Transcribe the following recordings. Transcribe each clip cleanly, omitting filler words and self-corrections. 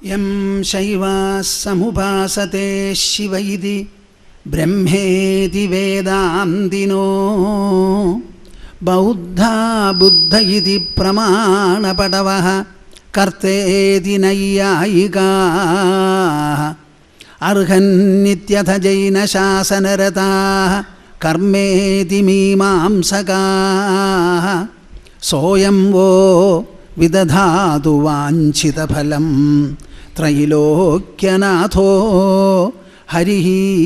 Yam Shaiva Samupasate Shiva iti Brahmeti Vedandino Bauddha Buddha iti Pramana Padavaha Karteti Nayyayika Arhan Nityatha Jaina Shasanarata Karmeti Mimamsaka Soyamvo Vidadhatu Vanchita Phalam Trailokyanaatho Harihi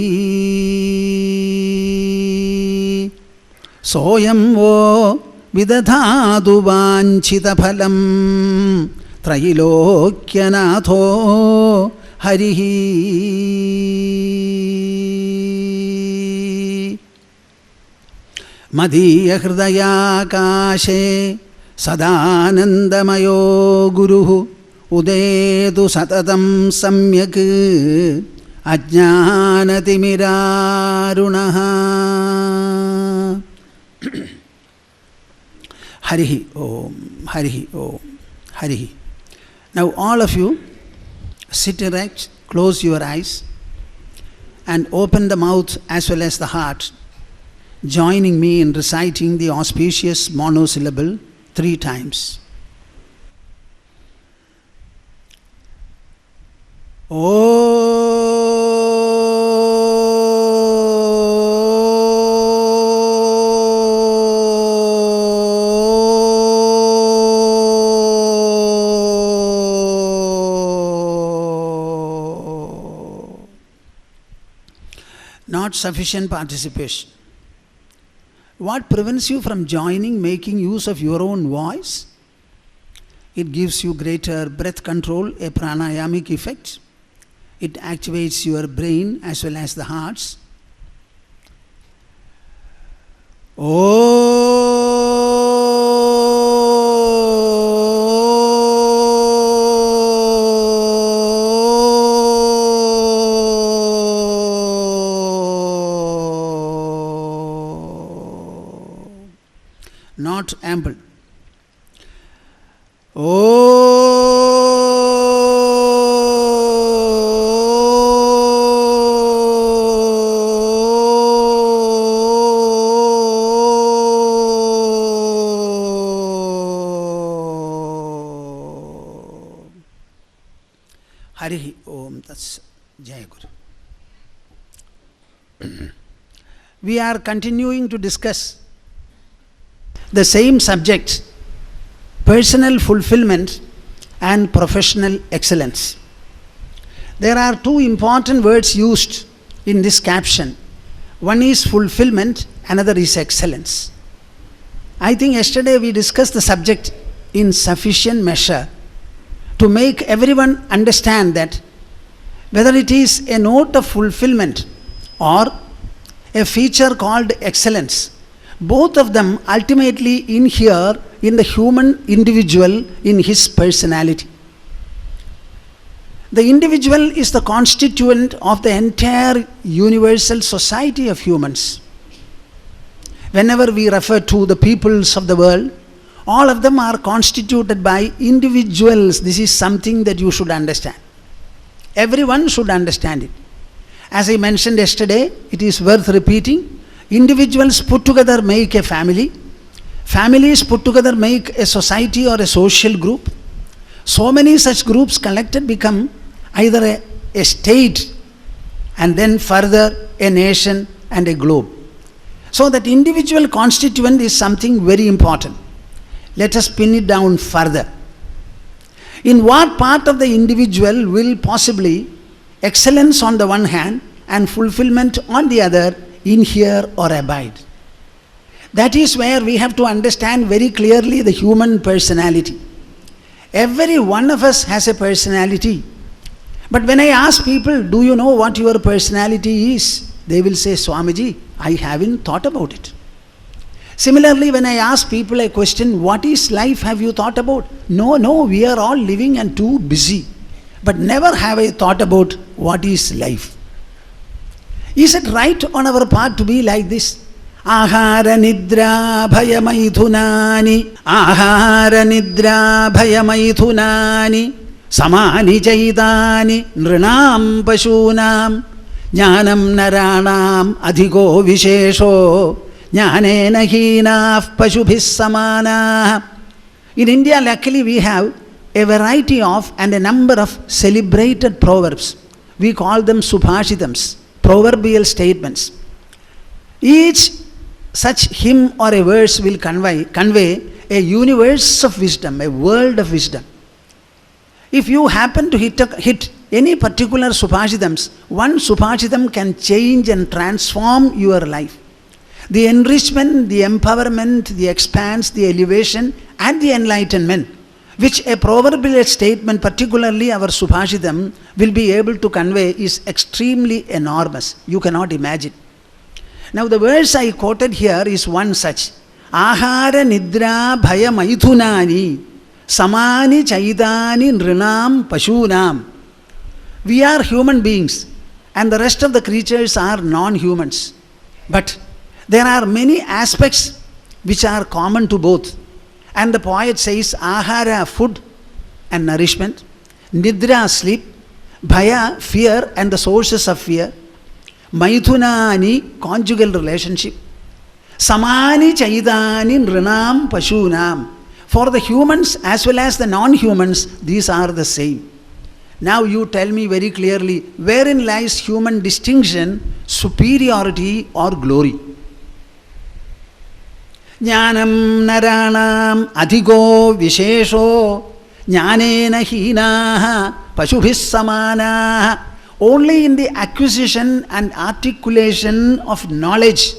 Soyamvo Vidadhatu Vanchita Phalam Trailokyanaatho Harihi Madhya Hridaya Kashe Sadanandamayo Guruhu Udetu Satatam Samyak Ajnanatimidarunaha Harihi Om, Harihi Om, Harihi. Now all of you sit erect, close your eyes and open the mouth as well as the heart, joining me in reciting the auspicious monosyllable 3 times. Not sufficient participation. What prevents you from joining, making use of your own voice? It gives you greater breath control, a pranayamic effect. It activates your brain as well as the hearts. Not ample. Harihi Om Tats Jai Guru. We are continuing to discuss the same subject, personal fulfillment and professional excellence. There are 2 important words used in this caption. One is fulfillment, another is excellence. I think yesterday we discussed the subject in sufficient measure to make everyone understand that whether it is a note of fulfillment or a feature called excellence, both of them ultimately inhere in the human individual in his personality. The individual is the constituent of the entire universal society of humans. Whenever we refer to the peoples of the world, all of them are constituted by individuals. This is something that you should understand. Everyone should understand it. As I mentioned yesterday, it is worth repeating. Individuals put together make a family. Families put together make a society or a social group. So many such groups collected become either a state and then further a nation and a globe. So that individual constituent is something very important. Let us pin it down further. In what part of the individual will possibly excellence on the one hand and fulfillment on the other inhere or abide? That is where we have to understand very clearly the human personality. Every one of us has a personality. But when I ask people, do you know what your personality is? They will say, Swamiji, I haven't thought about it. Similarly, when I ask people a question, what is life, have you thought about? No, we are all living and too busy. But never have I thought about what is life. Is it right on our part to be like this? Ahara nidra bhayamaithunani. Ahara nidra bhayamaithunani. samani chaitani nrinam pashunam jnanam naranam adhiko vishesho jnanena heenah pashubhis samana. In India, luckily, we have a variety of and a number of celebrated proverbs. We call them subhashitams, proverbial statements. Each such hymn or a verse will convey a universe of wisdom, a world of wisdom. If you happen to hit any particular subhashitams, one subhashitam can change and transform your life. The enrichment, the empowerment, the expanse, the elevation and the enlightenment which a proverbial statement, particularly our subhashitam, will be able to convey is extremely enormous. You cannot imagine. Now the verse I quoted here is one such. Ahara nidra bhaya maithunani samani chaitani nrinam pashunam. We are human beings and the rest of the creatures are non-humans. But there are many aspects which are common to both. And the poet says, ahara, food and nourishment, nidra, sleep, bhaya, fear and the sources of fear, maithunani, conjugal relationship, samani chaitani nrinam pashunam. For the humans as well as the non-humans, these are the same. Now you tell me very clearly, wherein lies human distinction, superiority or glory? Jnanam naranam adhiko vishesho jnanena heenah pashubhis samana. Only in the acquisition and articulation of knowledge,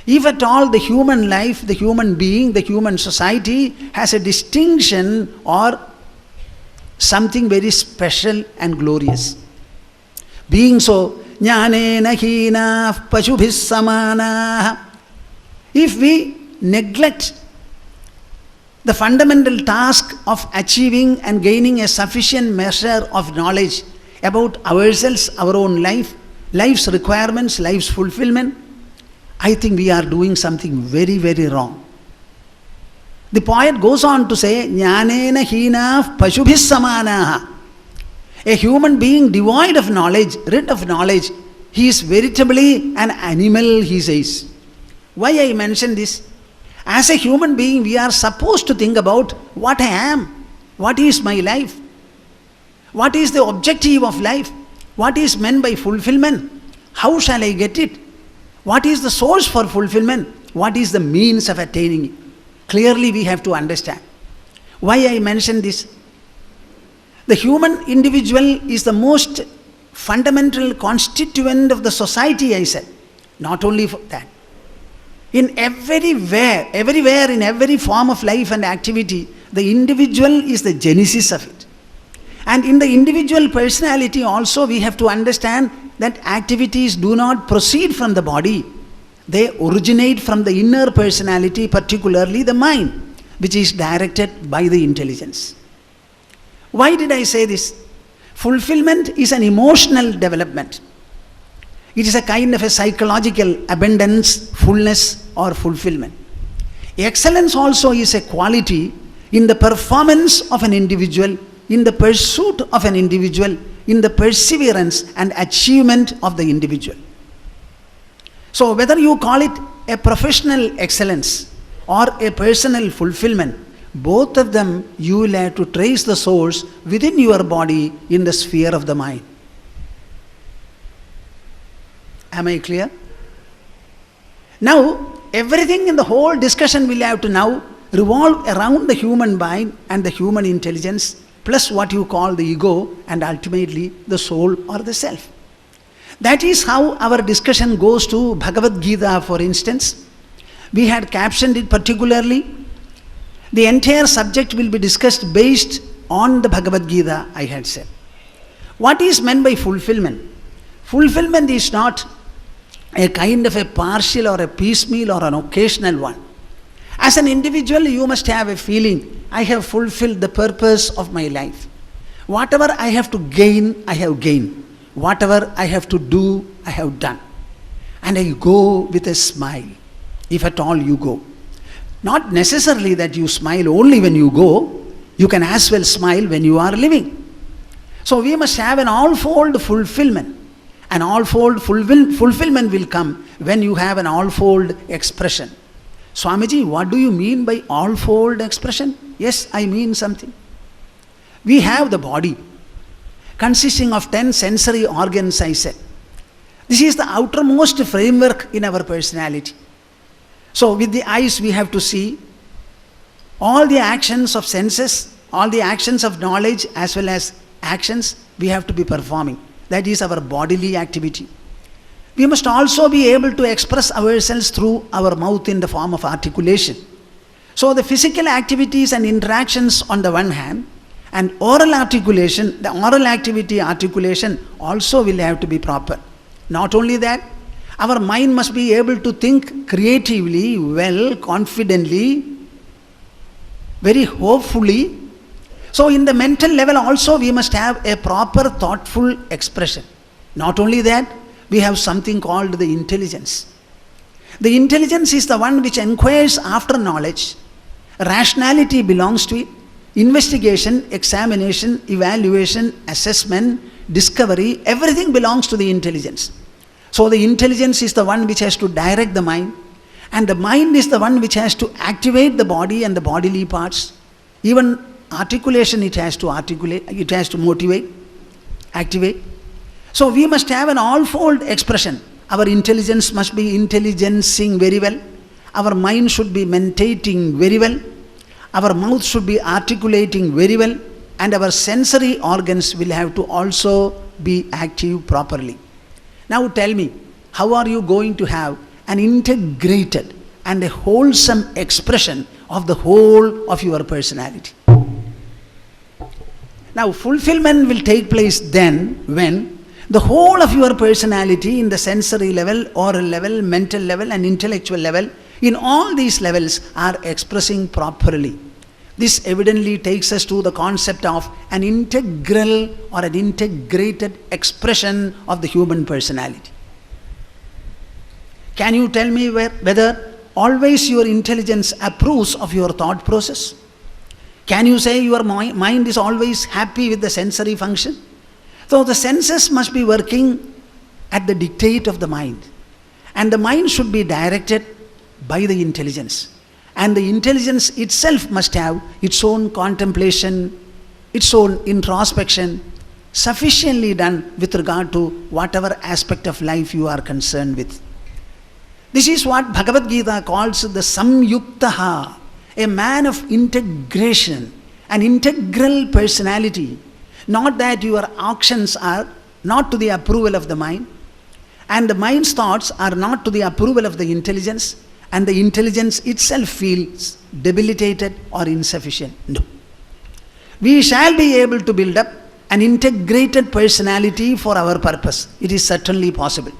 if at all the human life, the human being, the human society has a distinction or something very special and glorious. Being so, jnanena heenah pashubhis samana. If we neglect the fundamental task of achieving and gaining a sufficient measure of knowledge about ourselves, our own life, life's requirements, life's fulfillment, I think we are doing something very, very wrong. The poet goes on to say, jnanena heenah pashubhis samanaha. A human being devoid of knowledge, rid of knowledge, he is veritably an animal, he says. Why I mention this? As a human being, we are supposed to think about what I am, what is my life, what is the objective of life, what is meant by fulfillment, how shall I get it, what is the source for fulfillment, what is the means of attaining it. Clearly we have to understand. Why I mention this? The human individual is the most fundamental constituent of the society, I said. Not only for that. In everywhere, in every form of life and activity, the individual is the genesis of it. And in the individual personality also we have to understand that activities do not proceed from the body. They originate from the inner personality, particularly the mind, which is directed by the intelligence. Why did I say this? Fulfillment is an emotional development. It is a kind of a psychological abundance, fullness or fulfillment. Excellence also is a quality in the performance of an individual, in the pursuit of an individual, in the perseverance and achievement of the individual. So whether you call it a professional excellence or a personal fulfillment, both of them you will have to trace the source within your body in the sphere of the mind. Am I clear? Now, everything in the whole discussion will have to now revolve around the human mind and the human intelligence, plus what you call the ego and ultimately the soul or the self. That is how our discussion goes to Bhagavad Gita, for instance. We had captioned it particularly. The entire subject will be discussed based on the Bhagavad Gita, I had said. What is meant by fulfillment? Fulfillment is not a kind of a partial or a piecemeal or an occasional one. As an individual, you must have a feeling, I have fulfilled the purpose of my life. Whatever I have to gain, I have gained. Whatever I have to do, I have done. And I go with a smile, if at all you go. Not necessarily that you smile only when you go, you can as well smile when you are living. So we must have an all-fold fulfillment. An all-fold fulfillment will come when you have an all-fold expression. Swamiji, what do you mean by all-fold expression? Yes, I mean something. We have the body consisting of 10 sensory organs, I said. This is the outermost framework in our personality. So with the eyes we have to see all the actions of senses, all the actions of knowledge as well as actions we have to be performing. That is our bodily activity. We must also be able to express ourselves through our mouth in the form of articulation. So the physical activities and interactions on the one hand, and oral articulation, the oral activity articulation also will have to be proper. Not only that, our mind must be able to think creatively, well, confidently, very hopefully. So in the mental level also we must have a proper thoughtful expression. Not only that, we have something called the intelligence. The intelligence is the one which inquires after knowledge. Rationality belongs to it. Investigation, examination, evaluation, assessment, discovery, everything belongs to the intelligence. So the intelligence is the one which has to direct the mind, and the mind is the one which has to activate the body and the bodily parts. Even articulation it has to articulate, it has to motivate, activate. So we must have an all-fold expression. Our intelligence must be intelligencing very well. Our mind should be meditating very well. Our mouth should be articulating very well. And our sensory organs will have to also be active properly. Now tell me, how are you going to have an integrated and a wholesome expression of the whole of your personality? Now fulfillment will take place then when the whole of your personality in the sensory level, oral level, mental level and intellectual level, in all these levels are expressing properly. This evidently takes us to the concept of an integral or an integrated expression of the human personality. Can you tell me whether always your intelligence approves of your thought process? Can you say your mind is always happy with the sensory function? So the senses must be working at the dictate of the mind. And the mind should be directed by the intelligence. And the intelligence itself must have its own contemplation, its own introspection, sufficiently done with regard to whatever aspect of life you are concerned with. This is what Bhagavad Gita calls the samyuktaha, a man of integration, an integral personality. Not that your actions are not to the approval of the mind, and the mind's thoughts are not to the approval of the intelligence, and the intelligence itself feels debilitated or insufficient. No. We shall be able to build up an integrated personality for our purpose. It is certainly possible.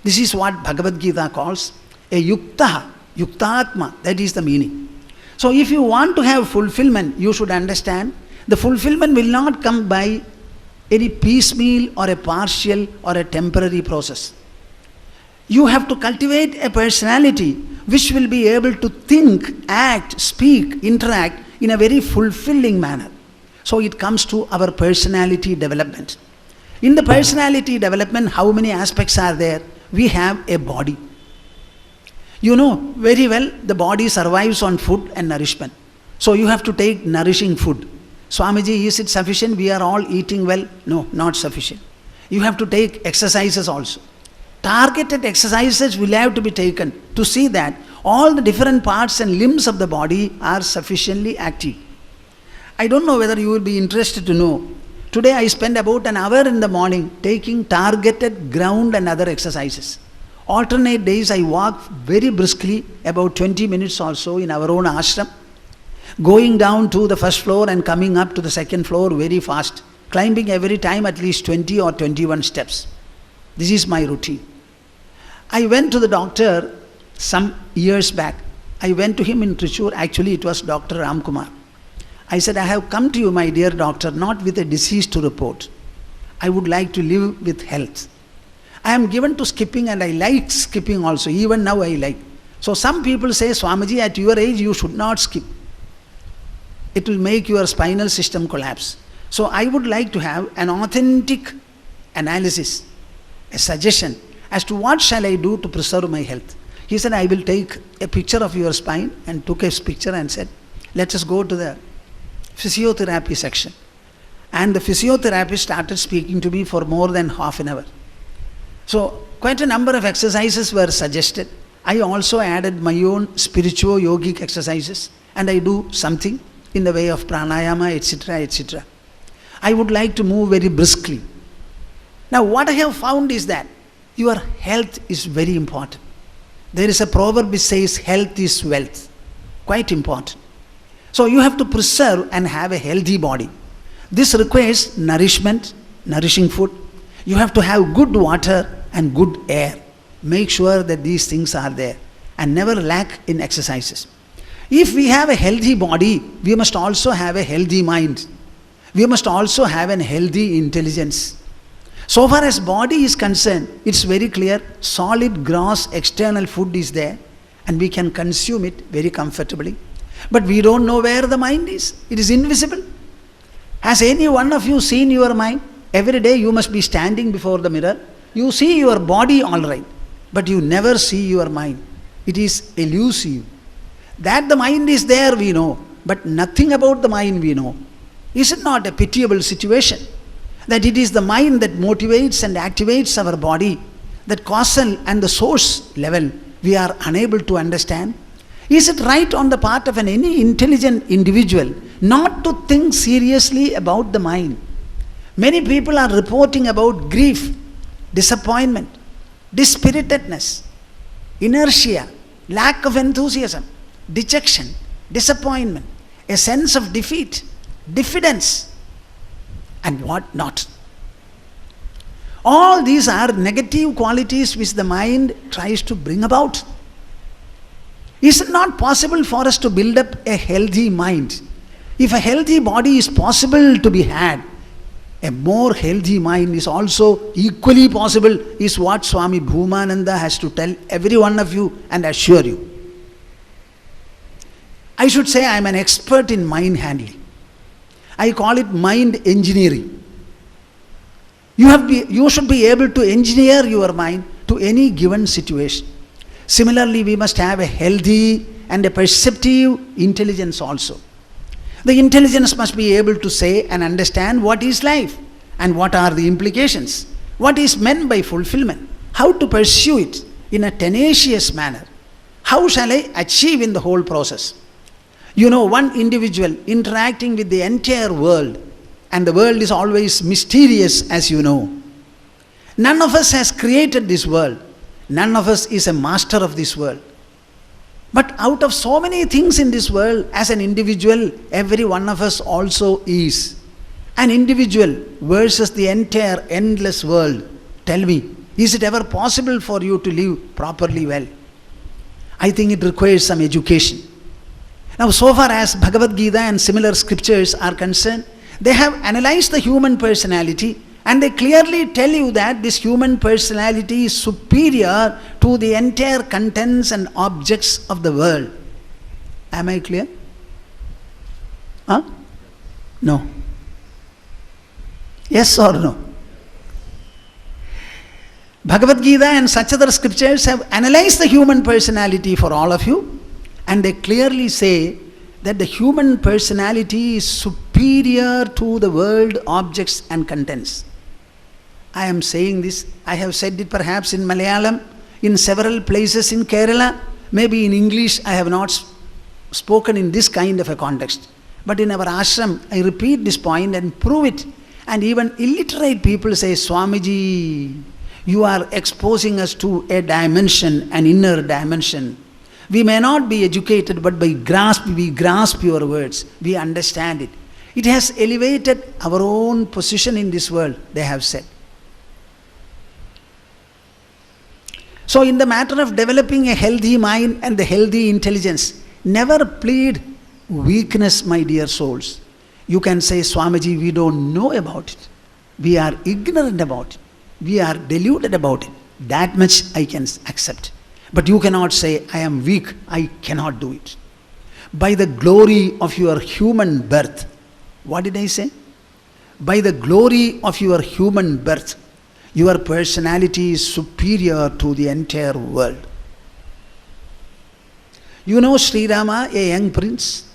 This is what Bhagavad Gita calls a yuktaha, yuktatma, that is the meaning. So if you want to have fulfillment, you should understand the fulfillment will not come by any piecemeal or a partial or a temporary process. You have to cultivate a personality which will be able to think, act, speak, interact in a very fulfilling manner. So it comes to our personality development. In the personality development, how many aspects are there? We have a body. You know very well the body survives on food and nourishment. So you have to take nourishing food. Swamiji, is it sufficient? We are all eating well? No, not sufficient. You have to take exercises also. Targeted exercises will have to be taken to see that all the different parts and limbs of the body are sufficiently active. I don't know whether you will be interested to know. Today I spend about an hour in the morning taking targeted ground and other exercises. Alternate days I walk very briskly, about 20 minutes or so in our own ashram, going down to the first floor and coming up to the second floor very fast, climbing every time at least 20 or 21 steps. This is my routine. I went to the doctor some years back. I went to him in Trichur. Actually, it was Dr. Ramkumar. I said, I have come to you, my dear doctor, not with a disease to report. I would like to live with health. I am given to skipping and I like skipping also. Even now I like. So some people say, Swamiji, at your age you should not skip. It will make your spinal system collapse. So I would like to have an authentic analysis, a suggestion as to what shall I do to preserve my health. He said, I will take a picture of your spine, and took a picture and said, let us go to the physiotherapy section. And the physiotherapist started speaking to me for more than half an hour. So quite a number of exercises were suggested. I also added my own spiritual yogic exercises, and I do something in the way of pranayama, etc., etc. I would like to move very briskly. Now what I have found is that your health is very important. There is a proverb which says health is wealth. Quite important. So you have to preserve and have a healthy body. This requires nourishment, nourishing food. You have to have good water and good air. Make sure that these things are there and never lack in exercises. If we have a healthy body, we must also have a healthy mind. We must also have a healthy intelligence. So far as body is concerned, it's very clear, solid, gross, external food is there and we can consume it very comfortably. But we don't know where the mind is. It is invisible. Has any one of you seen your mind? Every day you must be standing before the mirror. You see your body all right, but you never see your mind. It is elusive. That the mind is there we know, but nothing about the mind we know. Is it not a pitiable situation? That it is the mind that motivates and activates our body, that causal and the source level we are unable to understand. Is it right on the part of any intelligent individual not to think seriously about the mind? Many people are reporting about grief, disappointment, dispiritedness, inertia, lack of enthusiasm, dejection, disappointment, a sense of defeat, diffidence, and what not. All these are negative qualities which the mind tries to bring about. Is it not possible for us to build up a healthy mind? If a healthy body is possible to be had, a more healthy mind is also equally possible, is what Swami Bhoomananda has to tell every one of you and assure you. I should say I am an expert in mind handling. I call it mind engineering. You should be able to engineer your mind to any given situation. Similarly, we must have a healthy and a perceptive intelligence also. The intelligence must be able to say and understand what is life and what are the implications, what is meant by fulfillment, how to pursue it in a tenacious manner. How shall I achieve in the whole process? You know, one individual interacting with the entire world, and the world is always mysterious, as you know. None of us has created this world. None of us is a master of this world. But out of so many things in this world, as an individual, every one of us also is an individual versus the entire endless world. Tell me, is it ever possible for you to live properly well? I think it requires some education. Now, so far as Bhagavad Gita and similar scriptures are concerned, they have analyzed the human personality and they clearly tell you that this human personality is superior to the entire contents and objects of the world. Am I clear? Huh? No. Yes or no? Bhagavad Gita and such other scriptures have analyzed the human personality for all of you, and they clearly say that the human personality is superior to the world, objects and contents. I am saying this, I have said it perhaps in Malayalam, in several places in Kerala, maybe in English I have not spoken in this kind of a context. But in our ashram, I repeat this point and prove it. And even illiterate people say, Swamiji, you are exposing us to a dimension, an inner dimension. We may not be educated, but we grasp your words, we understand it. It has elevated our own position in this world, they have said. So in the matter of developing a healthy mind and the healthy intelligence, never plead weakness, my dear souls. You can say, Swamiji, we don't know about it. We are ignorant about it. We are deluded about it. That much I can accept. But you cannot say, I am weak, I cannot do it. By the glory of your human birth. What did I say? by the glory of your human birth, your personality is superior to the entire world. You know Sri Rama, a young prince,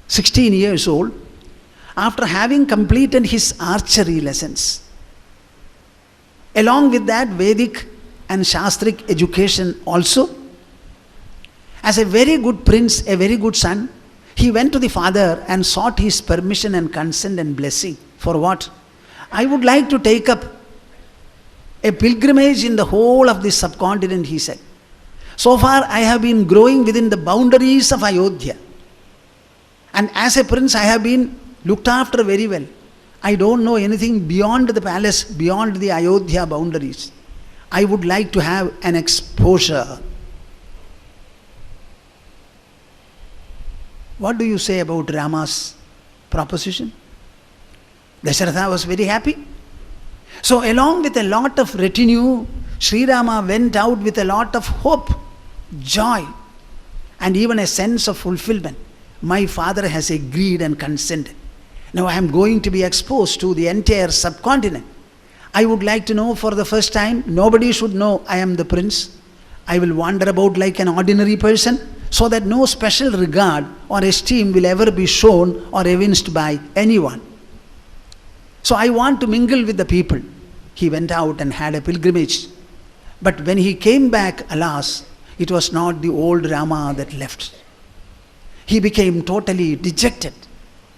16 years old, after having completed his archery lessons, along with that Vedic and Shastric education also, as a very good prince, a very good son, he went to the father and sought his permission and consent and blessing. For what? I would like to take up a pilgrimage in the whole of this subcontinent, he said. So far I have been growing within the boundaries of Ayodhya. And as a prince I have been looked after very well. I don't know anything beyond the palace, beyond the Ayodhya boundaries. I would like to have an exposure. What do you say about Rama's proposition? Dasharatha was very happy. So along with a lot of retinue, Sri Rama went out with a lot of hope, joy, and even a sense of fulfillment. My father has agreed and consented. Now I am going to be exposed to the entire subcontinent. I would like to know for the first time, nobody should know I am the prince. I will wander about like an ordinary person, so that no special regard or esteem will ever be shown or evinced by anyone. So I want to mingle with the people. He went out and had a pilgrimage. But when he came back, alas, it was not the old Rama that left. He became totally dejected,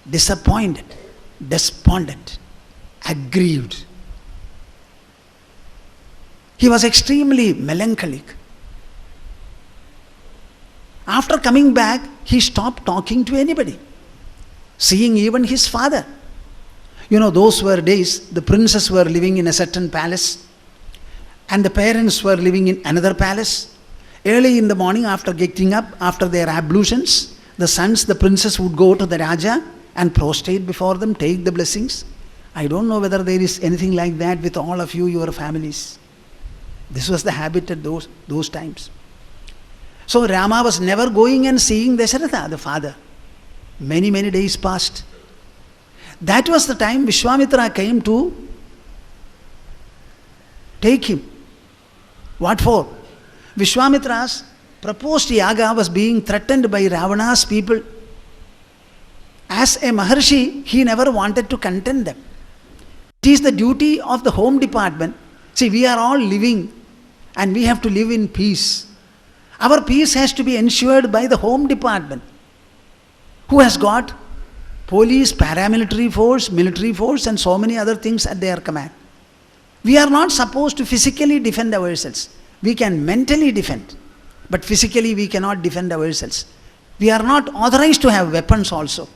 disappointed, despondent, aggrieved. He was extremely melancholic. After coming back, he stopped talking to anybody, seeing even his father. You know, those were days, the princes were living in a certain palace, and the parents were living in another palace. Early in the morning, after getting up, after their ablutions, the sons, the princes would go to the Raja and prostrate before them, take the blessings. I don't know whether there is anything like that with all of you, your families. This was the habit at those times. So Rama was never going and seeing Dasharatha, the father. Many, many days passed. That was the time Vishwamitra came to take him. What for? Vishwamitra's proposed yaga was being threatened by Ravana's people. As a Maharshi, he never wanted to contend them. It is the duty of the home department. See, we are all living and we have to live in peace. Our peace has to be ensured by the home department, who has got police, paramilitary force, military force, and so many other things at their command. We are not supposed to physically defend ourselves. We can mentally defend, but physically we cannot defend ourselves. We are not authorized to have weapons also.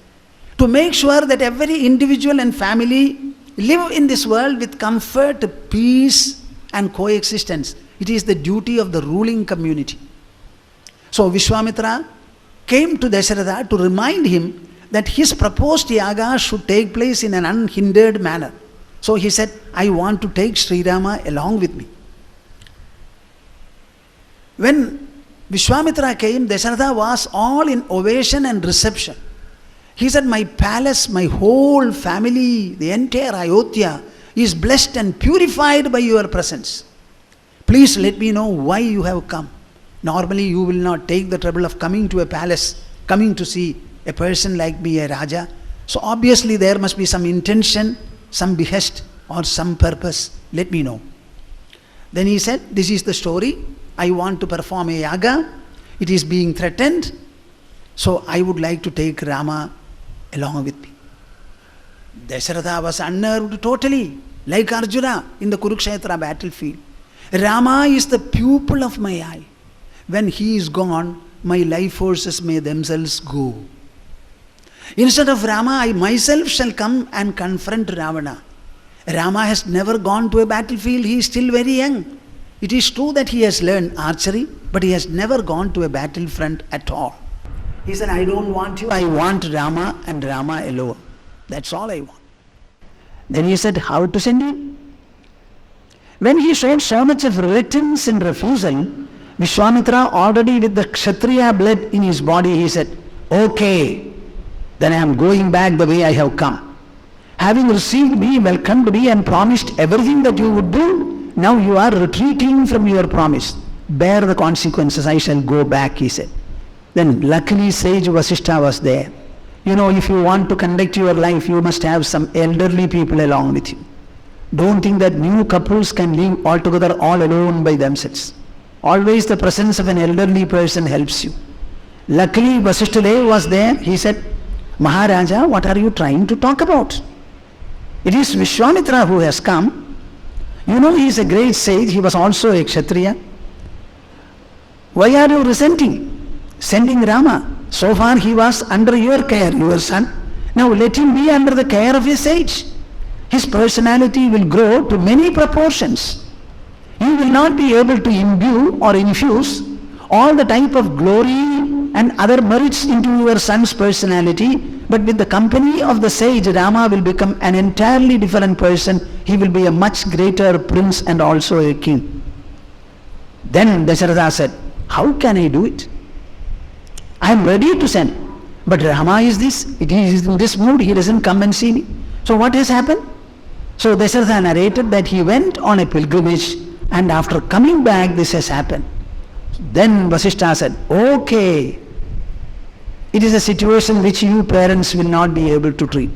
To make sure that every individual and family live in this world with comfort, peace, and coexistence, it is the duty of the ruling community. So Vishwamitra came to Dasharatha to remind him that his proposed yaga should take place in an unhindered manner. So he said, I want to take Sri Rama along with me. When Vishwamitra came, Dasharatha was all in ovation and reception. He said, my palace, my whole family, the entire Ayodhya is blessed and purified by your presence. Please let me know why you have come. Normally you will not take the trouble of coming to a palace, coming to see a person like me, a Raja. So obviously there must be some intention, some behest or some purpose. Let me know. Then he said, this is the story. I want to perform a yaga. It is being threatened. So I would like to take Rama along with me. Dasharatha was unnerved totally, like Arjuna in the Kurukshetra battlefield. Rama is the pupil of my eye. When he is gone, my life forces may themselves go. Instead of Rama, I myself shall come and confront Ravana. Rama has never gone to a battlefield. He is still very young. It is true that he has learned archery, but he has never gone to a battlefront at all. He said, I don't want you, I want Rama and Rama alone. That's all I want. Then he said, how to send him? When he showed so much of reluctance and refusal, Vishwamitra, already with the Kshatriya blood in his body, he said, okay, then I am going back the way I have come. Having received me, welcomed me and promised everything that you would do, now you are retreating from your promise. Bear the consequences, I shall go back, he said. Then luckily sage Vasishtha was there. You know, if you want to conduct your life, you must have some elderly people along with you. Don't think that new couples can live altogether all alone by themselves. Always the presence of an elderly person helps you. Luckily Vasishtha was there. He said, Maharaja, what are you trying to talk about? It is Vishwamitra who has come. You know, he is a great sage. He was also a Kshatriya. Why are you resenting? Sending Rama. So far he was under your care, your son. Now let him be under the care of a sage. His personality will grow to many proportions. You will not be able to imbue or infuse all the type of glory and other merits into your son's personality, but with the company of the sage, Rama will become an entirely different person. He will be a much greater prince and also a king. Then Dasharatha said, how can I do it? I am ready to send. But Rama is this, it is in this mood, he doesn't come and see me. So what has happened? So Dasharatha narrated that he went on a pilgrimage, and after coming back this has happened. Then Vasishtha said, okay, it is a situation which you parents will not be able to treat.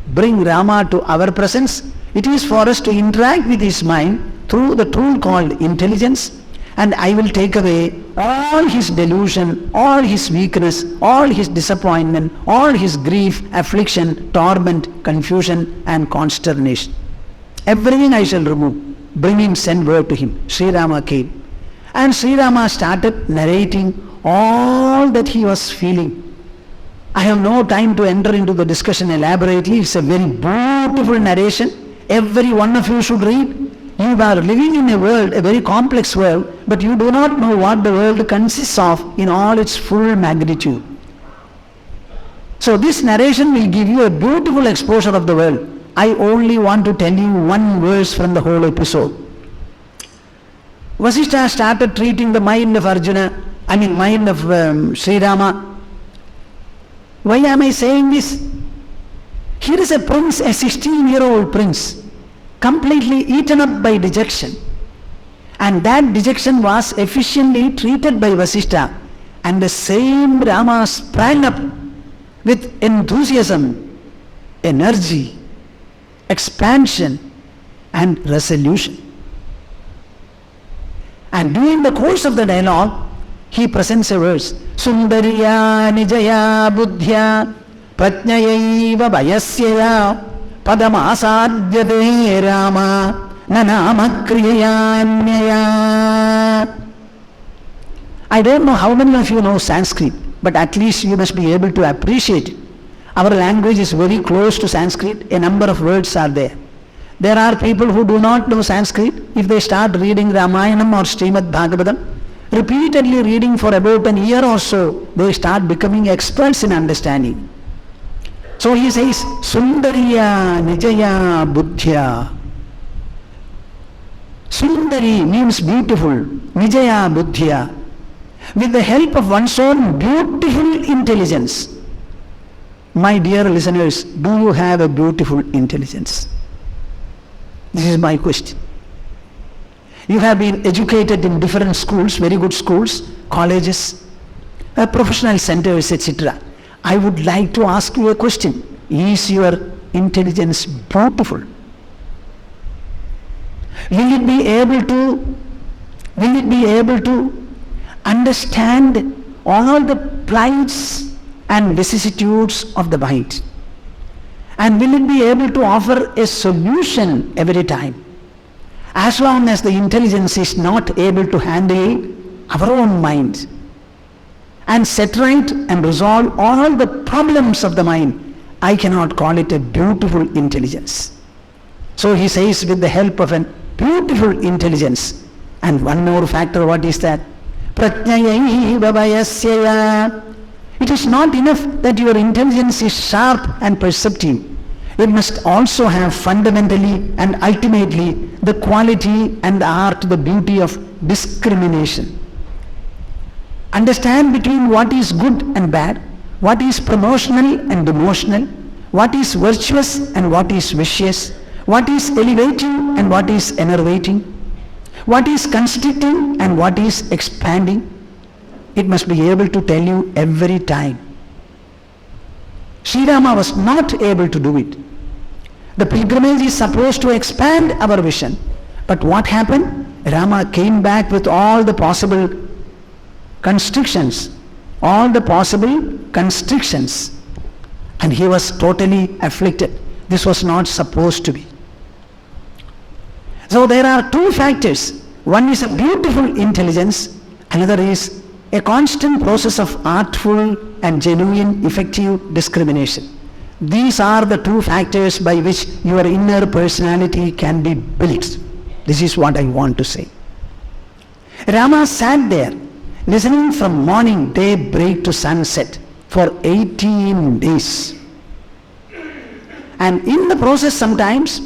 Bring Rama to our presence. It is for us to interact with his mind through the tool called intelligence, and I will take away all his delusion, all his weakness, all his disappointment, all his grief, affliction, torment, confusion and consternation. Everything I shall remove. Bring him, send word to him. Sri Rama came. And Sri Rama started narrating all that he was feeling. I have no time to enter into the discussion elaborately. It's a very beautiful narration. Every one of you should read. You are living in a world, a very complex world, but you do not know what the world consists of in all its full magnitude. So this narration will give you a beautiful exposure of the world. I only want to tell you one verse from the whole episode. Vasishtha started treating the mind of mind of Sri Rama. Why am I saying this? Here is a prince, a 16-year-old prince, completely eaten up by dejection. And that dejection was efficiently treated by Vasishtha. And the same Rama sprang up with enthusiasm, energy, expansion and resolution. And during the course of the dialogue, he presents a verse. Sundariya nijaya buddhya prajnayaiva vayasya padamasadhyate Rama nanama kriyanyaya. I don't know how many of you know Sanskrit, but at least you must be able to appreciate it. Our language is very close to Sanskrit. A number of words are there. There are people who do not know Sanskrit. If they start reading Ramayana or Srimad Bhagavatam, repeatedly reading for about an year or so, they start becoming experts in understanding. So he says, Sundariya Nijaya Buddhya. Sundari means beautiful, Nijaya Buddhya. With the help of one's own beautiful intelligence. My dear listeners, do you have a beautiful intelligence? This is my question. You have been educated in different schools, very good schools, colleges, professional centers, etc. I would like to ask you a question. Is your intelligence beautiful? Will it be able to understand all the plights and vicissitudes of the mind? And will it be able to offer a solution every time? As long as the intelligence is not able to handle our own mind and set right and resolve all the problems of the mind, I cannot call it a beautiful intelligence. So he says, with the help of a beautiful intelligence. And one more factor, what is that? Prajnayaiva vayasya. It is not enough that your intelligence is sharp and perceptive. It must also have fundamentally and ultimately the quality and the art, the beauty of discrimination. Understand between what is good and bad, what is promotional and demotional, what is virtuous and what is vicious, what is elevating and what is enervating, what is constricting and what is expanding. It must be able to tell you every time. Sri Rama was not able to do it. The pilgrimage is supposed to expand our vision. But what happened? Rama came back with all the possible constrictions. And he was totally afflicted. This was not supposed to be. So there are two factors. One is a beautiful intelligence. Another is a constant process of artful and genuine effective discrimination. These are the two factors by which your inner personality can be built. This is what I want to say. Rama sat there listening from morning daybreak to sunset for 18 days. And in the process sometimes,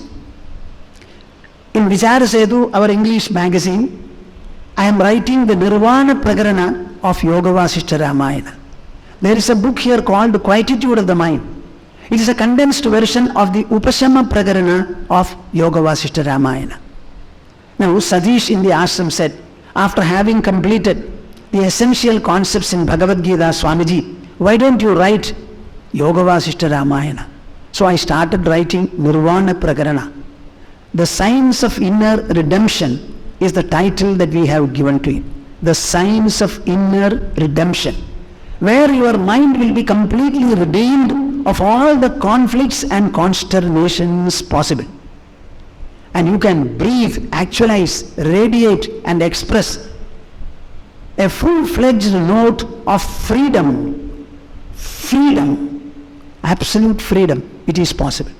in Vicharasetu, our English magazine, I am writing the Nirvana Prakarana of Yoga Vasishtha Ramayana. There is a book here called Quietude of the Mind. It is a condensed version of the Upashama Prakarana of Yoga Vasishtha Ramayana. Now Sadish in the ashram said, after having completed the essential concepts in Bhagavad Gita, Swamiji, why don't you write Yoga Vasishtha Ramayana? So I started writing Nirvana Prakarana. The Science of Inner Redemption is the title that we have given to it. The Science of Inner Redemption, where your mind will be completely redeemed of all the conflicts and consternations possible. And you can breathe, actualize, radiate and express a full-fledged note of freedom. Freedom, absolute freedom. It is possible.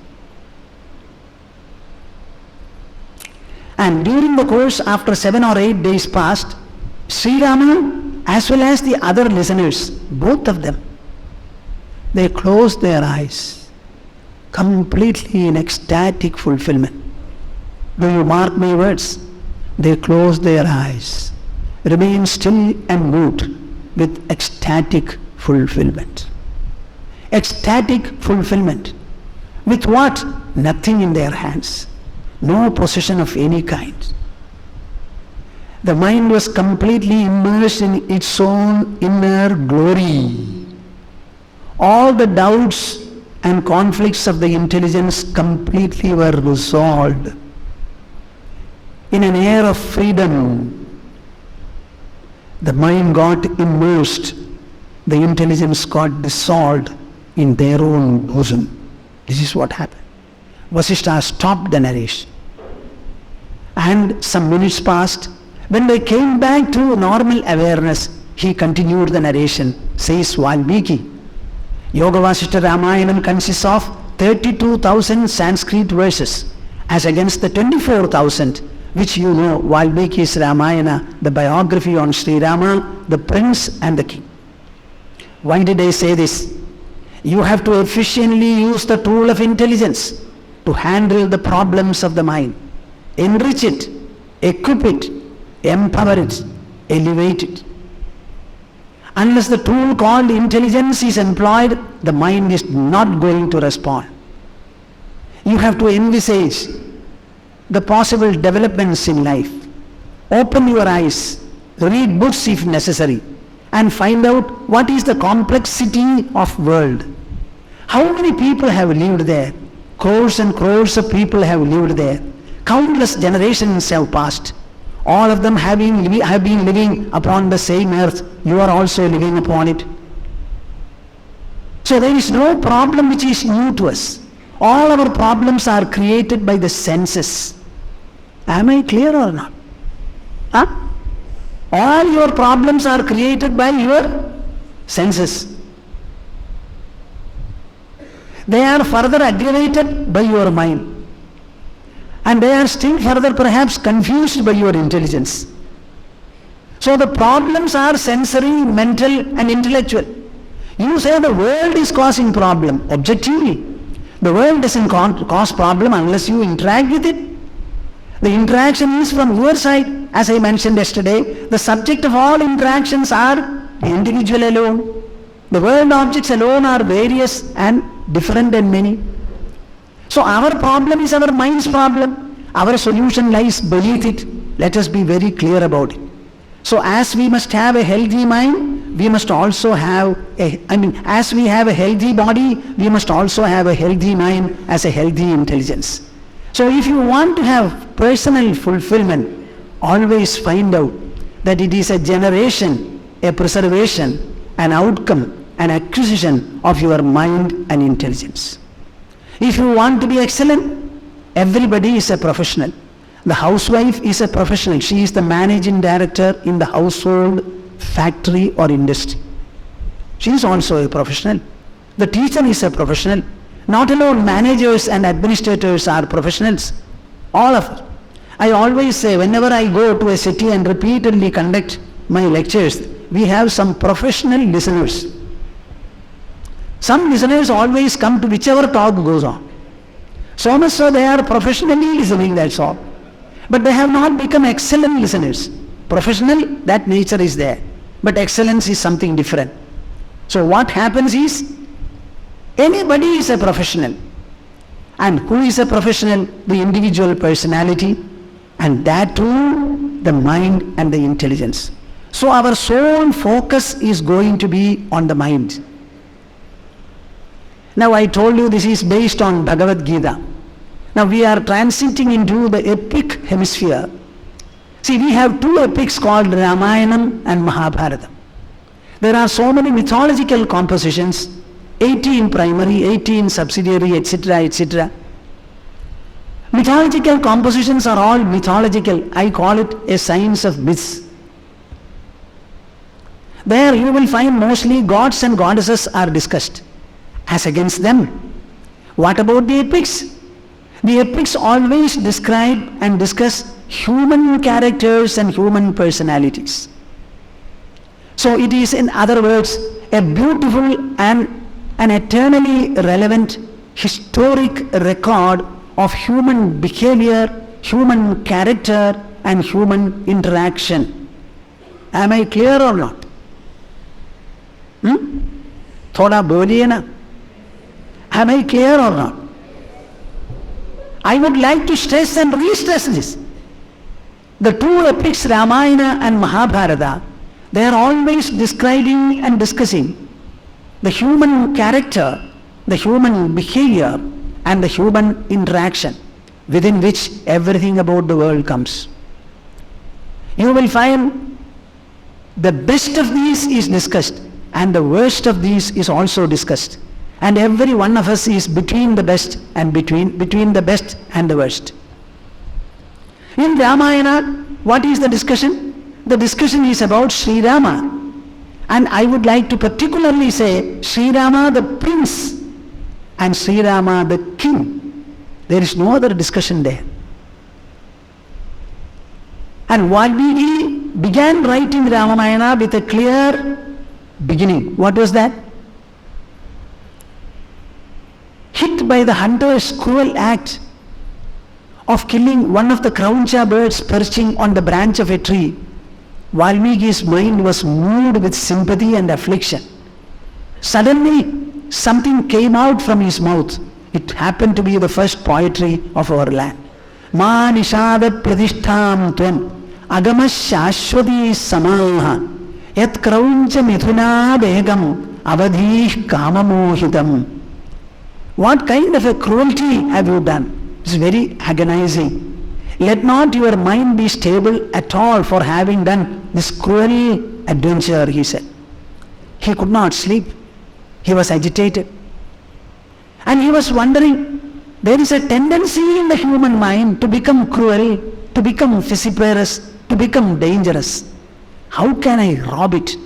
And during the course, after 7 or 8 days passed, Sri Rama as well as the other listeners, both of them, they closed their eyes, completely in ecstatic fulfillment. Do you mark my words? They closed their eyes, remained still and mute with ecstatic fulfillment. Ecstatic fulfillment. With what? Nothing in their hands. No possession of any kind. The mind was completely immersed in its own inner glory. All the doubts and conflicts of the intelligence completely were resolved. In an air of freedom, the mind got immersed, the intelligence got dissolved in their own bosom. This is what happened. Vasishtha stopped the narration. And some minutes passed. When they came back to normal awareness, he continued the narration. Says Valmiki, Yoga Vasishtha Ramayanam consists of 32,000 Sanskrit verses as against the 24,000 which you know, Valmiki's Ramayana, the biography on Sri Rama, the prince and the king. Why did I say this? You have to efficiently use the tool of intelligence to handle the problems of the mind. Enrich it, equip it, empower it, elevate it. Unless the tool called intelligence is employed, the mind is not going to respond. You have to envisage the possible developments in life. Open your eyes, read books if necessary, and find out what is the complexity of world. How many people have lived there? Crores and crores of people have lived there. Countless generations have passed. All of them have been living upon the same earth. You are also living upon it. So there is no problem which is new to us. All our problems are created by the senses. Am I clear or not? Huh? All your problems are created by your senses. They are further aggravated by your mind. And they are still further perhaps confused by your intelligence. So the problems are sensory, mental and intellectual. You say the world is causing problem. Objectively, the world doesn't cause problem unless you interact with it. The interaction is from your side. As I mentioned yesterday, the subject of all interactions are the individual alone. The world objects alone are various and different and many. So our problem is our mind's problem. Our solution lies beneath it. Let us be very clear about it. So as we must have a healthy mind, we must also have as we have a healthy body, we must also have a healthy mind as a healthy intelligence. So if you want to have personal fulfillment, always find out that it is a generation, a preservation, an outcome, an acquisition of your mind and intelligence. If you want to be excellent, everybody is a professional. The housewife is a professional. She is the managing director in the household, factory or industry. She is also a professional. The teacher is a professional. Not alone managers and administrators are professionals. All of us. I always say, whenever I go to a city and repeatedly conduct my lectures, we have some professional listeners. Some listeners always come to whichever talk goes on. So much so they are professionally listening, that's all. But they have not become excellent listeners. Professional, that nature is there. But excellence is something different. So what happens is, anybody is a professional. And who is a professional? The individual personality, and that too, the mind and the intelligence. So our sole focus is going to be on the mind. Now I told you this is based on Bhagavad Gita. Now we are transiting into the epic hemisphere. See, we have two epics called Ramayana and Mahabharata. There are so many mythological compositions, 18 primary, 18 subsidiary, etc., etc. Mythological compositions are all mythological. I call it a science of myths. There you will find mostly gods and goddesses are discussed. As against them, what about the epics? The epics always describe and discuss human characters and human personalities. So it is, in other words, a beautiful and an eternally relevant historic record of human behavior, human character and human interaction. Am I clear or not? Thoda boliye na? Am I clear or not? I would like to stress and re-stress this. The two epics, Ramayana and Mahabharata, they are always describing and discussing the human character, the human behavior and the human interaction within which everything about the world comes. You will find the best of these is discussed and the worst of these is also discussed. And every one of us is between the best and between the best and the worst. In Ramayana, what is the discussion? The discussion is about Sri Rama. And I would like to particularly say Sri Rama the prince and Sri Rama the king. There is no other discussion there. And Valmiki began writing Ramayana with a clear beginning. What was that? Hit by the hunter's cruel act of killing one of the crowncha birds perching on the branch of a tree, Valmiki's mind was moved with sympathy and affliction. Suddenly, something came out from his mouth. It happened to be the first poetry of our land. Ma nishada pradishtham tvam agamas shashwati samaha yat krauncha mithuna begam avadhi kamamohitam. What kind of a cruelty have you done? It's very agonizing. Let not your mind be stable at all for having done this cruel adventure, he said. He could not sleep. He was agitated. And he was wondering, there is a tendency in the human mind to become cruel, to become vociferous, to become dangerous. How can I rob it?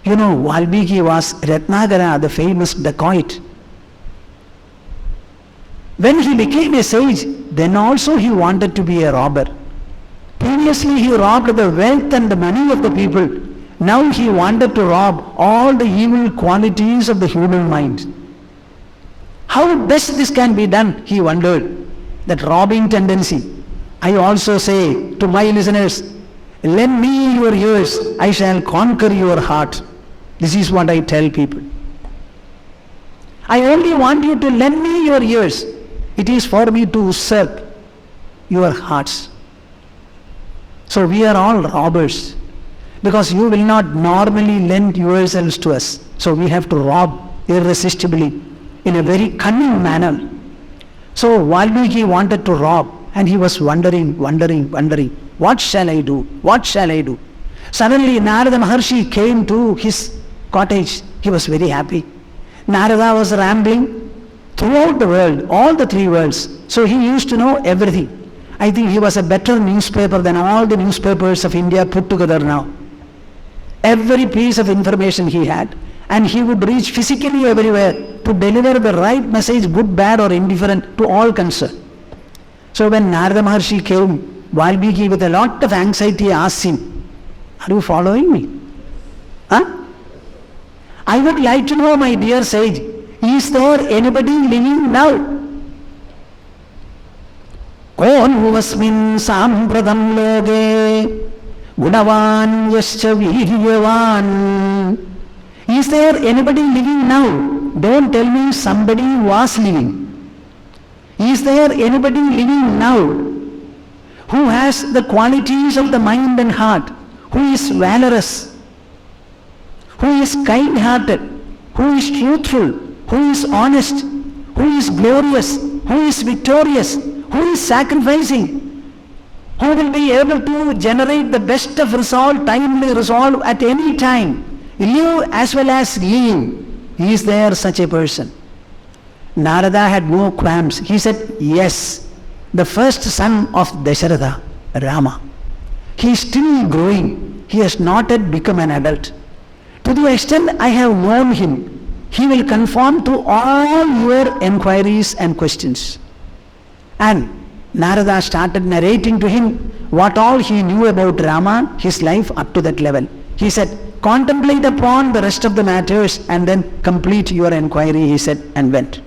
You know, Valmiki was Ratnagara, the famous dacoit. When he became a sage, then also he wanted to be a robber. Previously he robbed the wealth and the money of the people. Now he wanted to rob all the evil qualities of the human mind. How best this can be done, he wondered. That robbing tendency. I also say to my listeners, lend me your ears, I shall conquer your heart. This is what I tell people. I only want you to lend me your ears. It is for me to usurp your hearts. So we are all robbers, because you will not normally lend yourselves to us. So we have to rob irresistibly in a very cunning manner. So Valmiki wanted to rob, and he was wondering, what shall I do? What shall I do? Suddenly Narada Maharshi came to his cottage. He was very happy. Narada was rambling throughout the world, all the three worlds. So he used to know everything. I think he was a better newspaper than all the newspapers of India put together now. Every piece of information he had, and he would reach physically everywhere to deliver the right message, good, bad or indifferent, to all concerned. So when Narada Maharshi came, Valmiki with a lot of anxiety asked him, are you following me? Huh? I would like to know, my dear sage, is there anybody living now? Kon huvasmin sampradam loge gunavan yascha viryavan. Is there anybody living now? Don't tell me somebody was living. Is there anybody living now who has the qualities of the mind and heart, who is valorous, who is kind-hearted, who is truthful, who is honest, who is glorious, who is victorious, who is sacrificing, who will be able to generate the best of resolve, timely resolve at any time, live as well as live? Is there such a person? Narada had no qualms. He said, yes, the first son of Dasharatha, Rama. He is still growing. He has not yet become an adult. To the extent I have known him, he will conform to all your enquiries and questions. And Narada started narrating to him what all he knew about Rama, his life up to that level. He said, contemplate upon the rest of the matters and then complete your enquiry, he said, and went.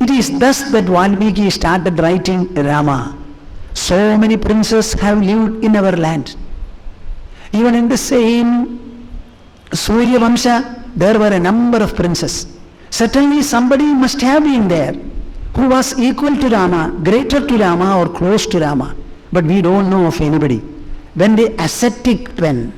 It is thus that Valmiki started writing Rama. So many princes have lived in our land. Even in the same Surya Vamsha, there were a number of princes. Certainly somebody must have been there who was equal to Rama, greater to Rama or close to Rama. But we don't know of anybody. When the ascetic pen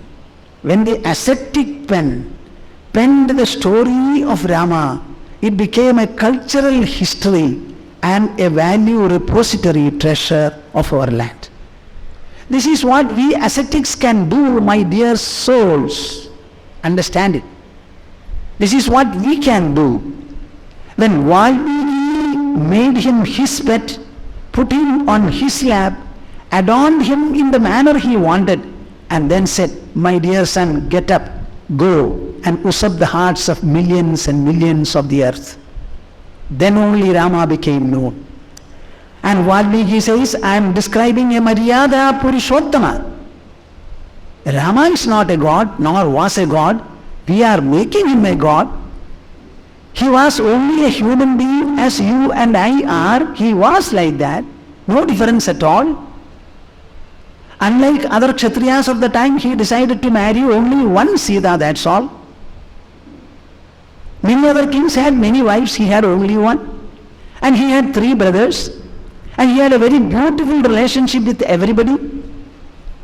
penned the story of Rama, it became a cultural history and a value repository treasure of our land. This is what we ascetics can do, my dear souls. Understand it. This is what we can do. When Valmiki made him his pet, put him on his lap, adorned him in the manner he wanted, and then said, my dear son, get up, go and usurp the hearts of millions and millions of the earth. Then only Rama became known. And Valmiki says, I am describing a Maryada Purushottama. Rama is not a god, nor was a god. We are making him a god. He was only a human being as you and I are. He was like that. No difference at all. Unlike other Kshatriyas of the time, he decided to marry only one Sita, that's all. Many other kings had many wives, he had only one. And he had 3 brothers. And he had a very beautiful relationship with everybody.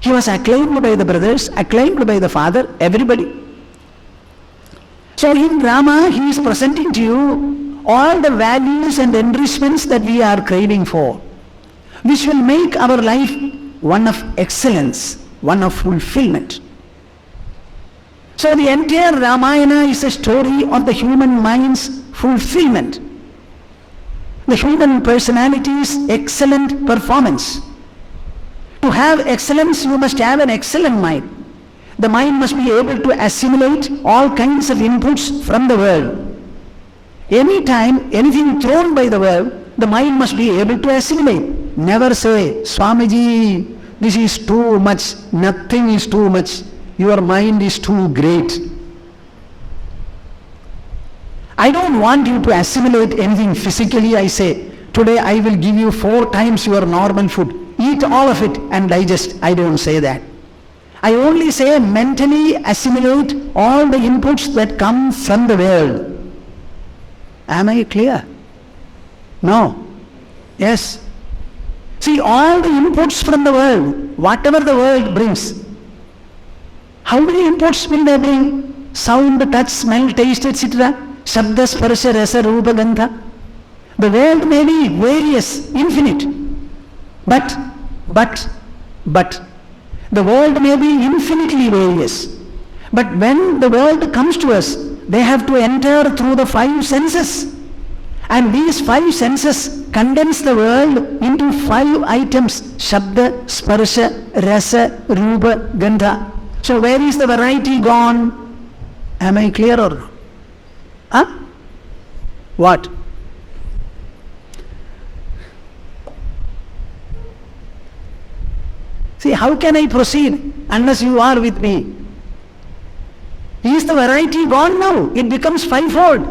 He was acclaimed by the brothers, acclaimed by the father, everybody. So in Rama, he is presenting to you all the values and enrichments that we are craving for, which will make our life one of excellence, one of fulfillment. So the entire Ramayana is a story of the human mind's fulfillment, the human personality's excellent performance. To have excellence, you must have an excellent mind. The mind must be able to assimilate all kinds of inputs from the world. Anytime anything thrown by the world, the mind must be able to assimilate. Never say, Swamiji, this is too much, nothing is too much, your mind is too great. I don't want you to assimilate anything physically. I say, today I will give you 4 times your normal food. Eat all of it and digest. I don't say that. I only say mentally assimilate all the inputs that come from the world. Am I clear? No. Yes. See, all the inputs from the world, whatever the world brings, how many inputs will they bring? Sound, touch, smell, taste, etc. Shabda, sparsha, rasa, rupa, gandha. The world may be various, infinite. But, the world may be infinitely various. But when the world comes to us, they have to enter through the 5 senses. And these 5 senses condense the world into 5 items. Shabda, sparsha, rasa, rupa, gandha. So where is the variety gone? Am I clear or not? Huh? What? See, how can I proceed unless you are with me? Is the variety gone now? It becomes 5-fold.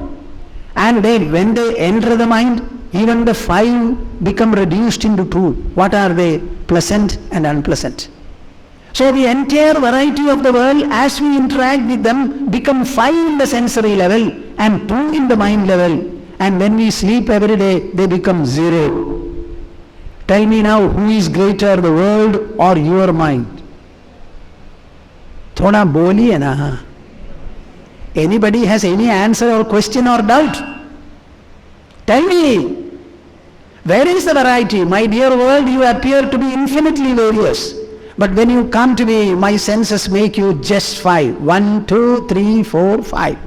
And then when they enter the mind, even the 5 become reduced into 2. What are they? Pleasant and unpleasant. So the entire variety of the world, as we interact with them, become 5 in the sensory level and 2 in the mind level. And when we sleep every day, they become 0. Tell me now, who is greater, the world or your mind? Thoda boliye na. Anybody has any answer or question or doubt? Tell me, where is the variety? My dear world, you appear to be infinitely various. But when you come to me, my senses make you just 5. 1, 2, 3, 4, 5.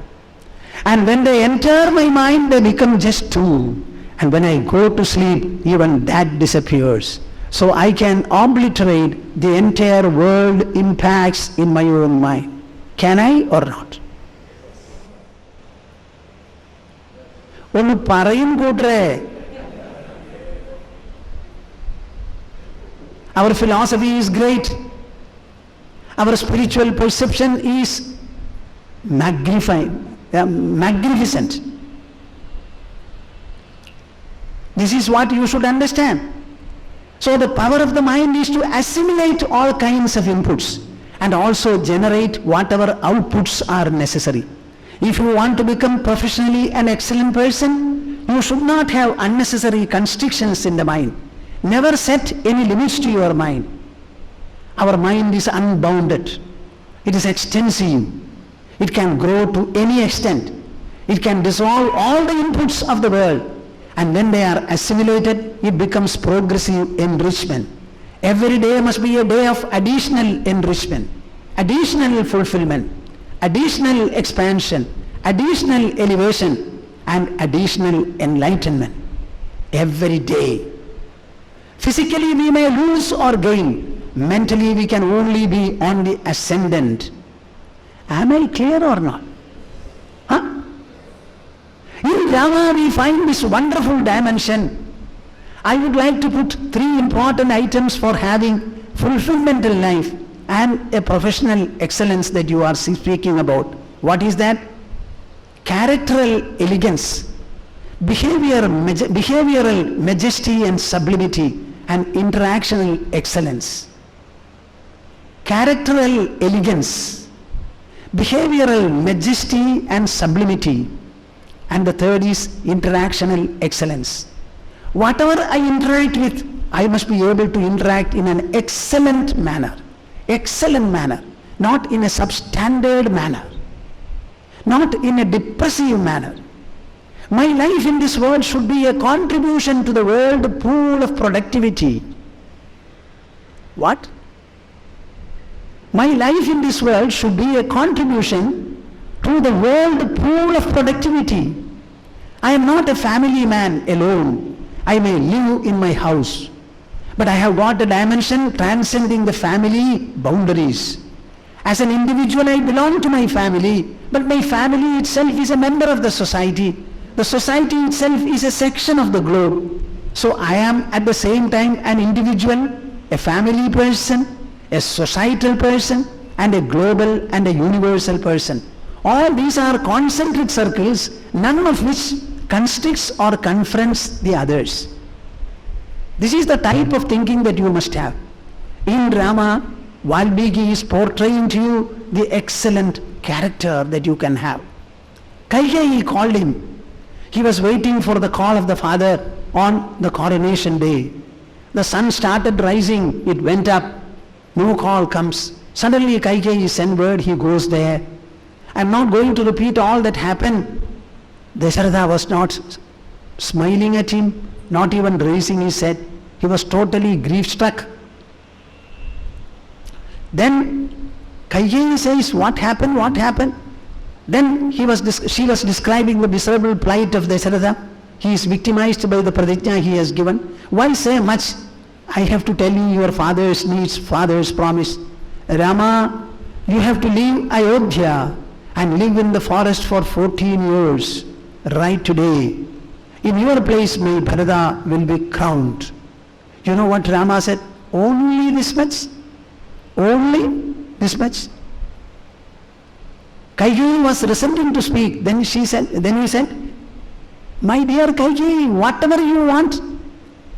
And when they enter my mind, they become just 2. And when I go to sleep, even that disappears. So I can obliterate the entire world impacts in my own mind. Can I or not? ഒന്ന് പറയും കൂട്ടരെ. Our philosophy is great. Our spiritual perception is magnificent. This is what you should understand. So the power of the mind is to assimilate all kinds of inputs and also generate whatever outputs are necessary. If you want to become professionally an excellent person, you should not have unnecessary constrictions in the mind. Never set any limits to your mind. Our mind is unbounded. It is extensive. It can grow to any extent. It can dissolve all the inputs of the world. And when they are assimilated, it becomes progressive enrichment. Every day must be a day of additional enrichment, additional fulfillment, additional expansion, additional elevation, and additional enlightenment. Every day. Physically we may lose or gain. Mentally we can only be on the ascendant. Am I clear or not? Huh? In Rama we find this wonderful dimension. I would like to put 3 important items for having fulfillmental life and a professional excellence that you are speaking about. What is that? Characteral elegance, behavioral majesty and sublimity, and interactional excellence. Characteral elegance, behavioral majesty and sublimity, and the third is interactional excellence. Whatever I interact with, I must be able to interact in an excellent manner, not in a substandard manner, not in a depressive manner. My life in this world should be a contribution to the world pool of productivity. What? My life in this world should be a contribution to the world pool of productivity. I am not a family man alone. I may live in my house, but I have got a dimension transcending the family boundaries. As an individual, I belong to my family, but my family itself is a member of the society. The society itself is a section of the globe. So I am at the same time an individual, a family person, a societal person, and a global and a universal person. All these are concentric circles, none of which constricts or confronts the others. This is the type of thinking that you must have. In Rama, Valmiki is portraying to you the excellent character that you can have. Kaikeyi called him. He was waiting for the call of the father on the coronation day. The sun started rising, it went up, no call comes. Suddenly Kaikeyi sent word, he goes there. I am not going to repeat all that happened. Dasharatha was not smiling at him, not even raising his head. He was totally grief-struck. Then Kaikeyi says, what happened, what happened? Then she was describing the miserable plight of Dasharatha. He is victimized by the pratijna he has given. Why say much? I have to tell you your father's needs, father's promise. Rama, you have to leave Ayodhya and live in the forest for 14 years, right today. In your place, my Bharata will be crowned. You know what Rama said? Only this much? Only this much? Kaikeyi was resenting to speak. Then he said, my dear Kaikeyi, whatever you want,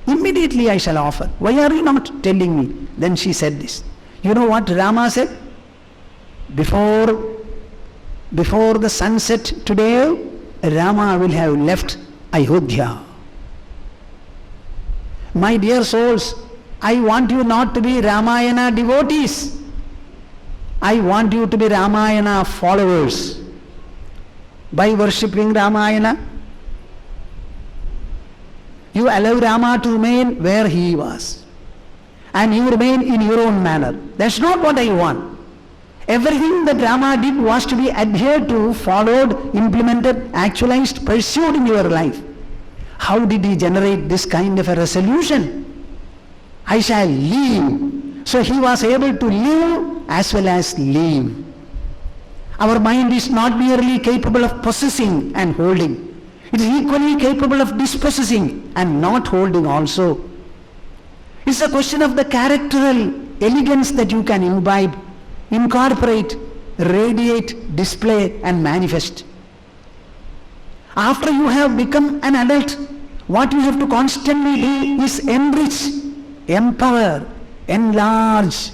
immediately I shall offer. Why are you not telling me? Then she said this. You know what Rama said? Before the sunset today, Rama will have left Ayodhya. My dear souls, I want you not to be Ramayana devotees. I want you to be Ramayana followers. By worshipping Ramayana, you allow Rama to remain where he was. And you remain in your own manner. That's not what I want. Everything that Rama did was to be adhered to, followed, implemented, actualized, pursued in your life. How did he generate this kind of a resolution? I shall live. So he was able to live as well as live. Our mind is not merely capable of possessing and holding. It is equally capable of dispossessing and not holding also. It's a question of the characteral elegance that you can imbibe, incorporate, radiate, display and manifest. After you have become an adult, what you have to constantly do is enrich, empower, enlarge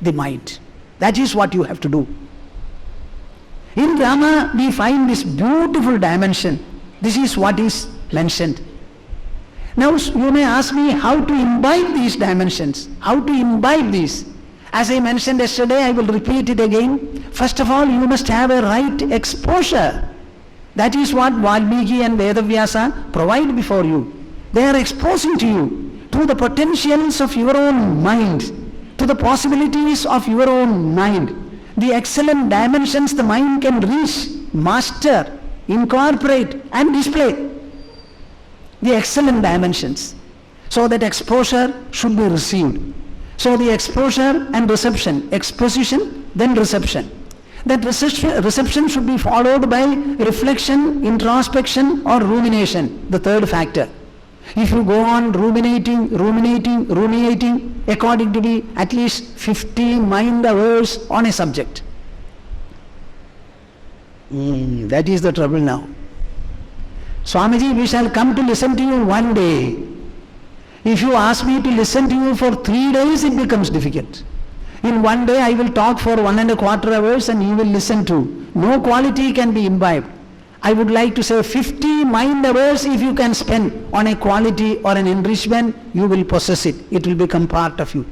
the mind. That is what you have to do. In Rama we find this beautiful dimension. This is what is mentioned. Now you may ask me how to imbibe these dimensions, how to imbibe these. As I mentioned yesterday, I will repeat it again. First of all, you must have a right exposure. That is what Valmiki and Vedavyasa provide before you. They are exposing to you to the potentials of your own mind, to the possibilities of your own mind, the excellent dimensions the mind can reach, master, incorporate and display. The excellent dimensions. So that exposure should be received. So the exposure and reception, exposition, then reception. That reception should be followed by reflection, introspection or rumination, the third factor. If you go on ruminating, according to me, at least 50 mind hours on a subject. That is the trouble now. Swamiji, we shall come to listen to you one day. If you ask me to listen to you for 3 days, it becomes difficult. In one day I will talk for 1.25 hours and you will listen to. No quality can be imbibed. I would like to say 50 mind hours if you can spend on a quality or an enrichment, you will possess it. It will become part of you.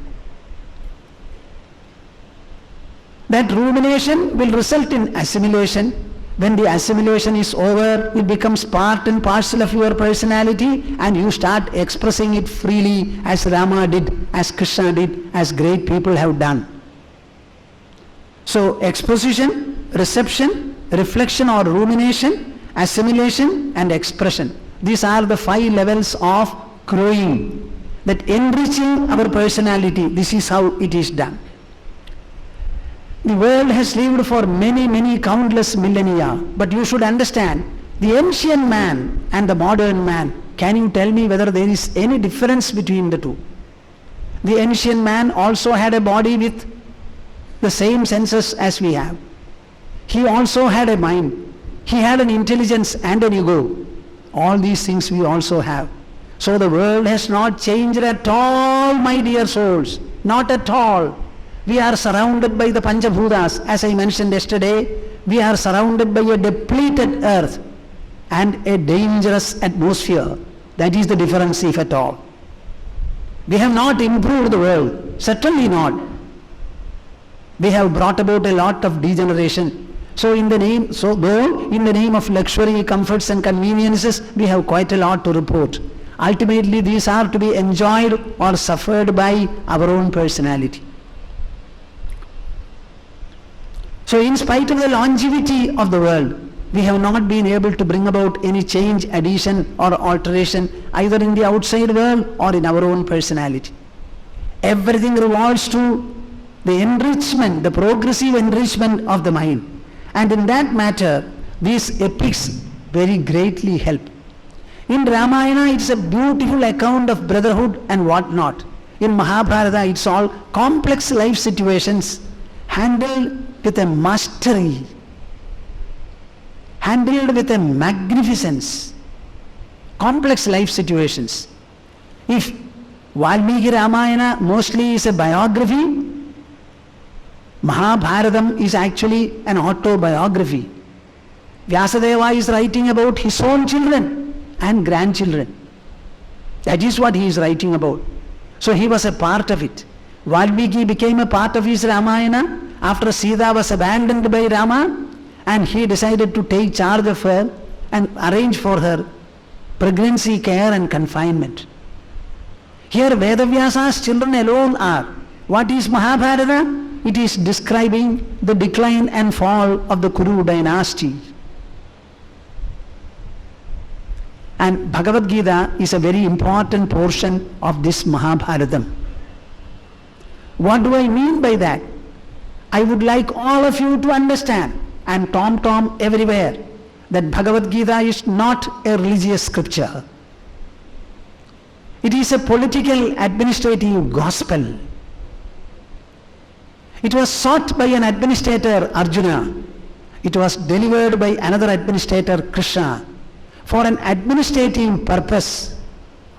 That rumination will result in assimilation. When the assimilation is over, it becomes part and parcel of your personality and you start expressing it freely as Rama did, as Krishna did, as great people have done. So exposition, reception, reflection or rumination, assimilation and expression. These are the 5 levels of growing, that enriching our personality. This is how it is done. The world has lived for many countless millennia, but you should understand, the ancient man and the modern man, can you tell me whether there is any difference between the two? The ancient man also had a body with the same senses as we have. He also had a mind. He had an intelligence and an ego. All these things we also have. So the world has not changed at all, my dear souls. Not at all. We are surrounded by the Panchabhutas. As I mentioned yesterday, we are surrounded by a depleted earth. and a dangerous atmosphere. That is the difference, if at all. We have not improved the world, certainly not. We have brought about a lot of degeneration. Though in the name of luxury, comforts and conveniences, we have quite a lot to report. Ultimately, these are to be enjoyed or suffered by our own personality. So in spite of the longevity of the world, we have not been able to bring about any change, addition or alteration either in the outside world or in our own personality. Everything revolves to the enrichment, the progressive enrichment of the mind. And in that matter, these epics very greatly help. In Ramayana, it's a beautiful account of brotherhood and what not. In Mahabharata, it's all complex life situations handled with a mastery, handled with a magnificence. Complex life situations. If Valmiki Ramayana mostly is a biography, Mahabharatam is actually an autobiography. Vyasadeva is writing about his own children and grandchildren. That is what he is writing about. So he was a part of it. Valmiki became a part of his Ramayana after Sita was abandoned by Rama, and he decided to take charge of her and arrange for her pregnancy care and confinement. Here Vedavyasa's children alone are. What is Mahabharata? It is describing the decline and fall of the Kuru dynasty. And Bhagavad Gita is a very important portion of this Mahabharatam. What do I mean by that? I would like all of you to understand, and tom everywhere, that Bhagavad Gita is not a religious scripture. It is a political administrative gospel. It was sought by an administrator, Arjuna. It was delivered by another administrator, Krishna, for an administrative purpose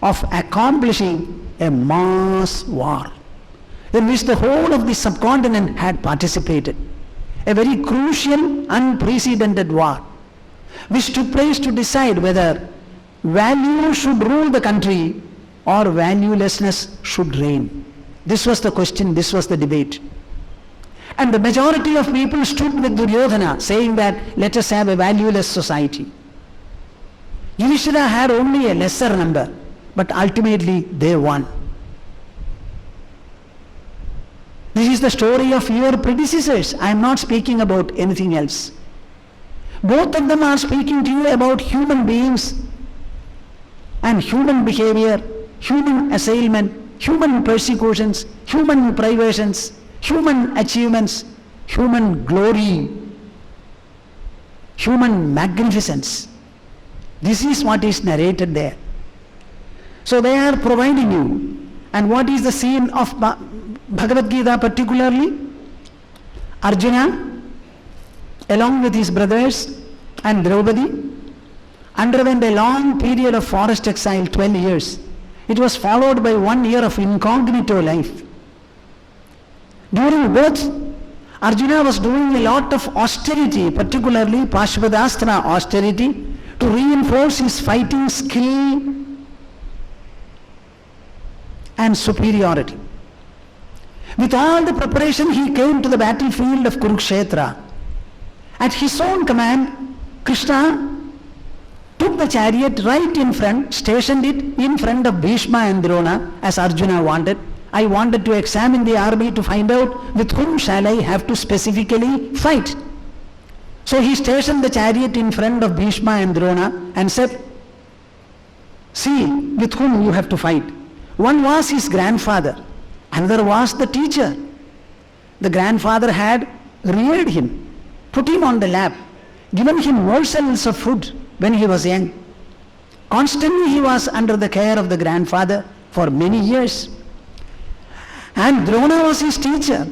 of accomplishing a mass war in which the whole of the subcontinent had participated. A very crucial, unprecedented war, which took place to decide whether value should rule the country or valuelessness should reign. This was the question, this was the debate. And the majority of people stood with Duryodhana, saying that let us have a valueless society. Yudhishthira had only a lesser number, but ultimately they won. This is the story of your predecessors. I am not speaking about anything else. Both of them are speaking to you about human beings and human behavior, human assailment, human persecutions, human privations, human achievements, human glory, human magnificence. This is what is narrated there. So they are providing you. And what is the scene of Bhagavad Gita particularly? Arjuna, along with his brothers and Draupadi, underwent a long period of forest exile, 12 years. It was followed by 1 year of incognito life. During both, Arjuna was doing a lot of austerity, particularly Pashpadastra austerity, to reinforce his fighting skill and superiority. With all the preparation, he came to the battlefield of Kurukshetra. At his own command, Krishna took the chariot right in front, stationed it in front of Bhishma and Drona, as Arjuna wanted. I wanted to examine the army to find out with whom shall I have to specifically fight. So he stationed the chariot in front of Bhishma and Drona and said, see with whom you have to fight. One was his grandfather, another was the teacher. The grandfather had reared him, put him on the lap, given him morsels of food when he was young. Constantly he was under the care of the grandfather for many years. And Drona was his teacher.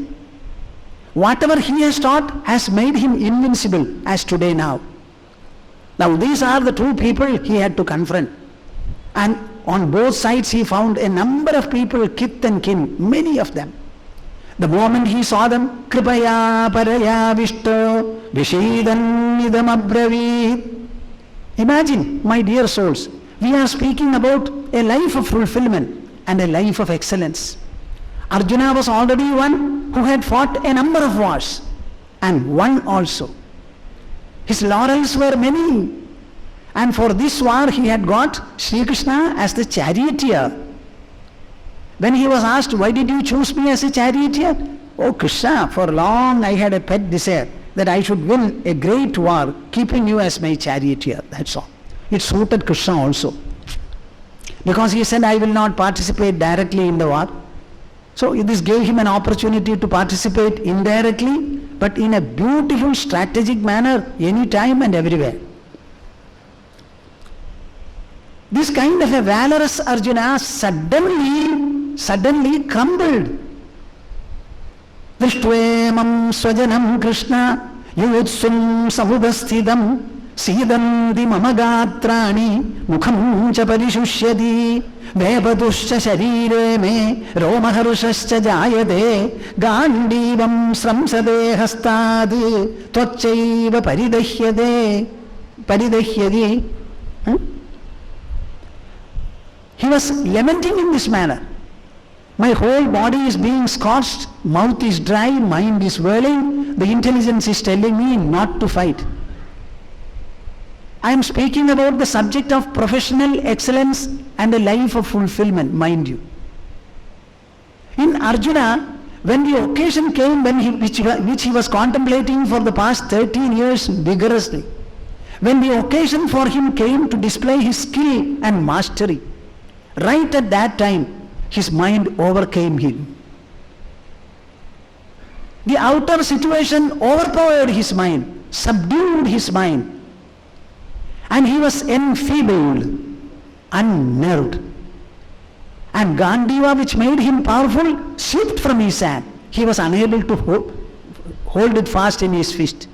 Whatever he has taught has made him invincible as today now. Now these are the two people he had to confront. And on both sides he found a number of people, kith and kin, many of them. The moment he saw them, Kripaya Paraya Vishto Vishidan Idam Abraveet. Imagine, my dear souls, we are speaking about a life of fulfillment and a life of excellence. Arjuna was already one who had fought a number of wars and won also. His laurels were many, and for this war he had got Sri Krishna as the charioteer. When he was asked, why did you choose me as a charioteer? Oh Krishna, for long I had a pet desire that I should win a great war, keeping you as my charioteer. That's all. It suited Krishna also. Because he said, I will not participate directly in the war. So this gave him an opportunity to participate indirectly, but in a beautiful strategic manner, anytime and everywhere. This kind of a valorous Arjuna suddenly crumbled. Drishtvaemam swajanam Krishna yutsum samubhastidam sidanti mamagatrani mukham cha parishusyati vepatuscha sharire me romaharushascha jayate gandivam sramsade hastad tvachaiva paridahyati. He was lamenting in this manner. My whole body is being scorched, mouth is dry, mind is whirling, the intelligence is telling me not to fight. I am speaking about the subject of professional excellence and a life of fulfillment, mind you. In Arjuna, when the occasion came which he was contemplating for the past 13 years vigorously, when the occasion for him came to display his skill and mastery, right at that time, his mind overcame him. The outer situation overpowered his mind, subdued his mind, and he was enfeebled, unnerved. And Gandiva, which made him powerful, slipped from his hand. He was unable to hold it fast in his fist.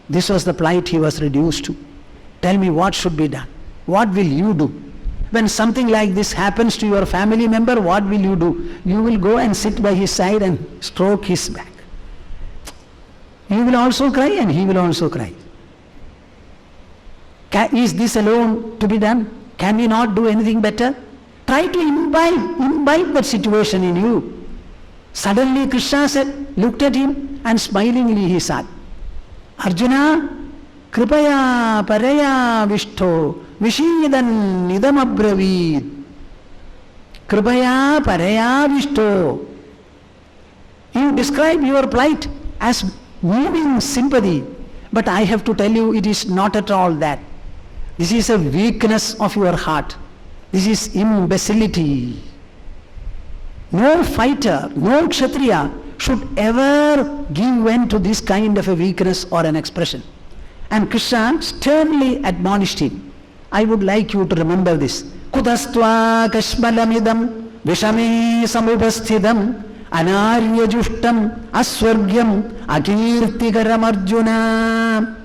This was the plight he was reduced to. Tell me, what should be done? What will you do? When something like this happens to your family member, what will you do? You will go and sit by his side and stroke his back. You will also cry and he will also cry. Is this alone to be done? Can we not do anything better? Try to imbibe that situation in you. Suddenly Krishna looked at him and smilingly he said, Arjuna, kripaya paraya vishto vishidan nidam abravid. Kripaya paraya vishto. You describe your plight as moving sympathy, but I have to tell you it is not at all that. This is a weakness of your heart. This is imbecility. No fighter, no kshatriya should ever give vent to this kind of a weakness or an expression. And Krishna sternly admonished him. I would like you to remember this. Kudastva kashmalamidam vishame samubhasthidam anarya jushtam aswargyam akirtikaram arjuna.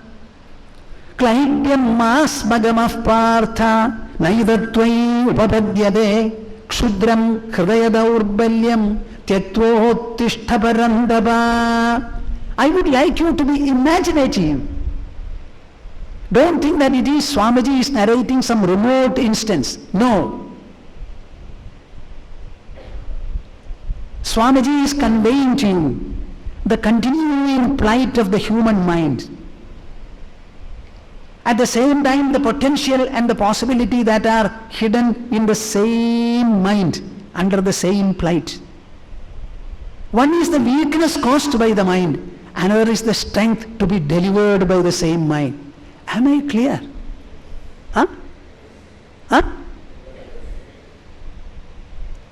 Klaibyam masmagamah partha naidatvai upapadyade kshudram hridayadaurbalyam tyatvottishta parandava. I would like you to be imaginative. Don't think that it is Swamiji is narrating some remote instance. No. Swamiji is conveying to you the continuing plight of the human mind. At the same time, the potential and the possibility that are hidden in the same mind, under the same plight. One is the weakness caused by the mind, another is the strength to be delivered by the same mind. Am I clear? Huh?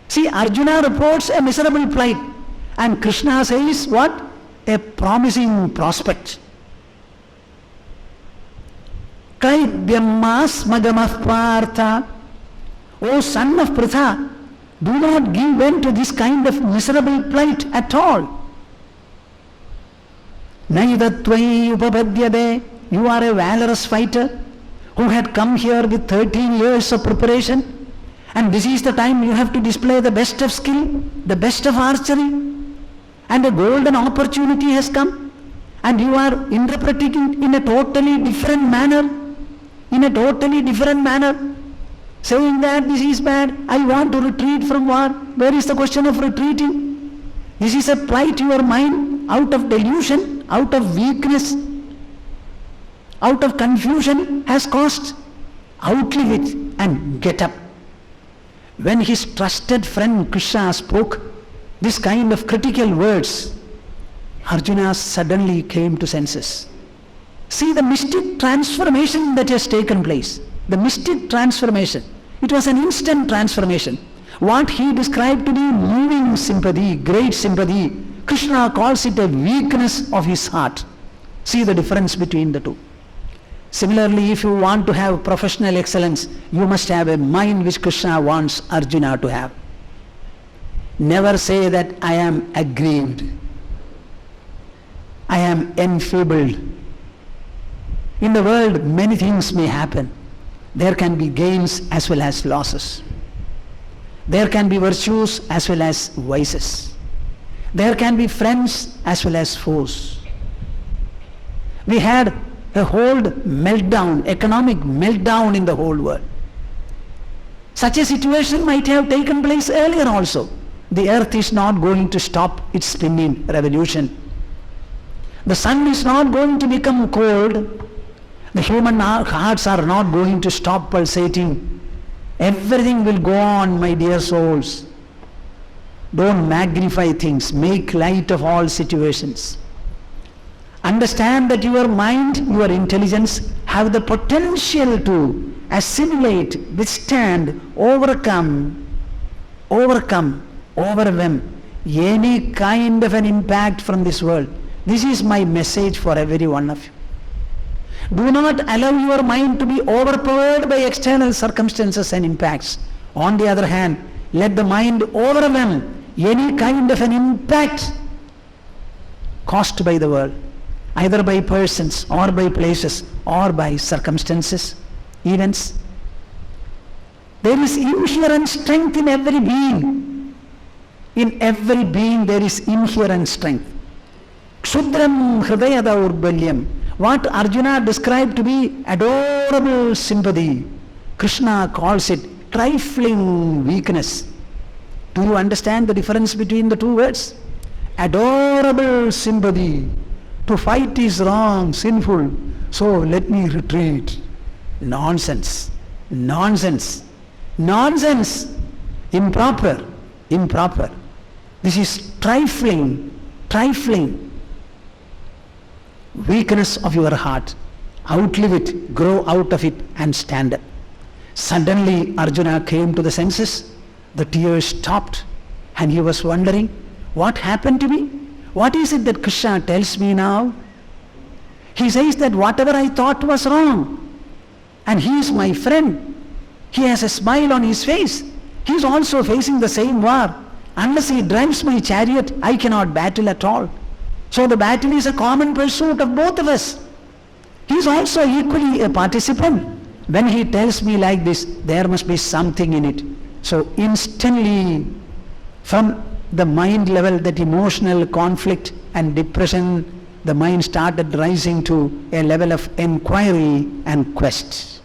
See, Arjuna reports a miserable plight, and Krishna says what? A promising prospect. Klaibyammas magamah partha. O son of Pritha, do not give vent to this kind of miserable plight at all. Naidatvai upapadyade. You are a valorous fighter who had come here with 13 years of preparation, and this is the time you have to display the best of skill, the best of archery, and a golden opportunity has come, and you are interpreting it in a totally different manner. in a totally different manner, saying that this is bad, I want to retreat from war. Where is the question of retreating? This is a plight to your mind out of delusion, out of weakness, out of confusion has caused. Outlive it and get up. When his trusted friend Krishna spoke this kind of critical words, Arjuna suddenly came to senses. See the mystic transformation that has taken place. The mystic transformation. It was an instant transformation. What he described to be moving sympathy, great sympathy, Krishna calls it a weakness of his heart. See the difference between the two. Similarly, if you want to have professional excellence, you must have a mind which Krishna wants Arjuna to have. Never say that I am aggrieved, I am enfeebled. In the world, many things may happen. There can be gains as well as losses. There can be virtues as well as vices. There can be friends as well as foes. We had a whole meltdown, economic meltdown in the whole world. Such a situation might have taken place earlier also. The earth is not going to stop its spinning revolution. The sun is not going to become cold. The human hearts are not going to stop pulsating. Everything will go on, my dear souls. Don't magnify things. Make light of all situations. Understand that your mind, your intelligence have the potential to assimilate, withstand, overcome, overwhelm any kind of an impact from this world. This is my message for every one of you. Do not allow your mind to be overpowered by external circumstances and impacts. On the other hand, let the mind overwhelm any kind of an impact caused by the world, either by persons or by places or by circumstances, events. There is inherent strength in every being. In every being there is inherent strength. Kshudram hridayada urbalyam. What Arjuna described to be adorable sympathy, Krishna calls it trifling weakness. Do you understand the difference between the two words? Adorable sympathy. To fight is wrong, sinful, so let me retreat. Nonsense. Nonsense. Nonsense. Improper. Improper. This is trifling. Weakness of your heart. Outlive it, grow out of it and stand up. Suddenly Arjuna came to the senses. The tears stopped and he was wondering, what happened to me? What is it that Krishna tells me now? He says that whatever I thought was wrong, and he is my friend. He has a smile on his face. He is also facing the same war. Unless he drives my chariot, I cannot battle at all. So the battle is a common pursuit of both of us. He is also equally a participant. When he tells me like this, there must be something in it. So instantly, from the mind level, that emotional conflict and depression, the mind started rising to a level of inquiry and quest.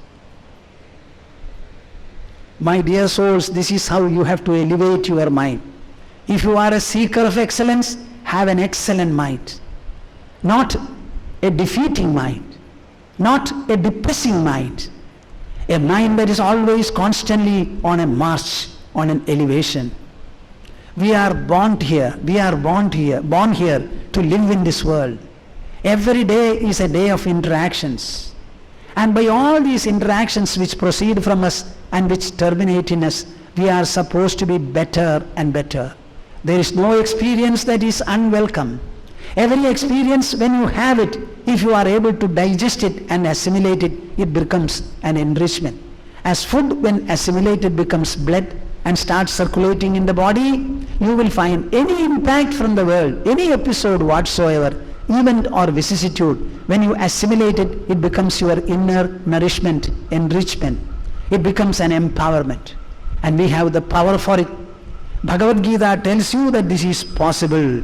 My dear souls, this is how you have to elevate your mind. If you are a seeker of excellence, have an excellent mind. Not a defeating mind. Not a depressing mind. A mind that is always constantly on a march, on an elevation. We are born here to live in this world. Every day is a day of interactions. And by all these interactions which proceed from us and which terminate in us, we are supposed to be better and better. There is no experience that is unwelcome. Every experience, when you have it, if you are able to digest it and assimilate it, it becomes an enrichment. As food, when assimilated, becomes blood and starts circulating in the body, you will find any impact from the world, any episode whatsoever, event or vicissitude, when you assimilate it, it becomes your inner nourishment, enrichment. It becomes an empowerment. And we have the power for it. Bhagavad Gita tells you that this is possible.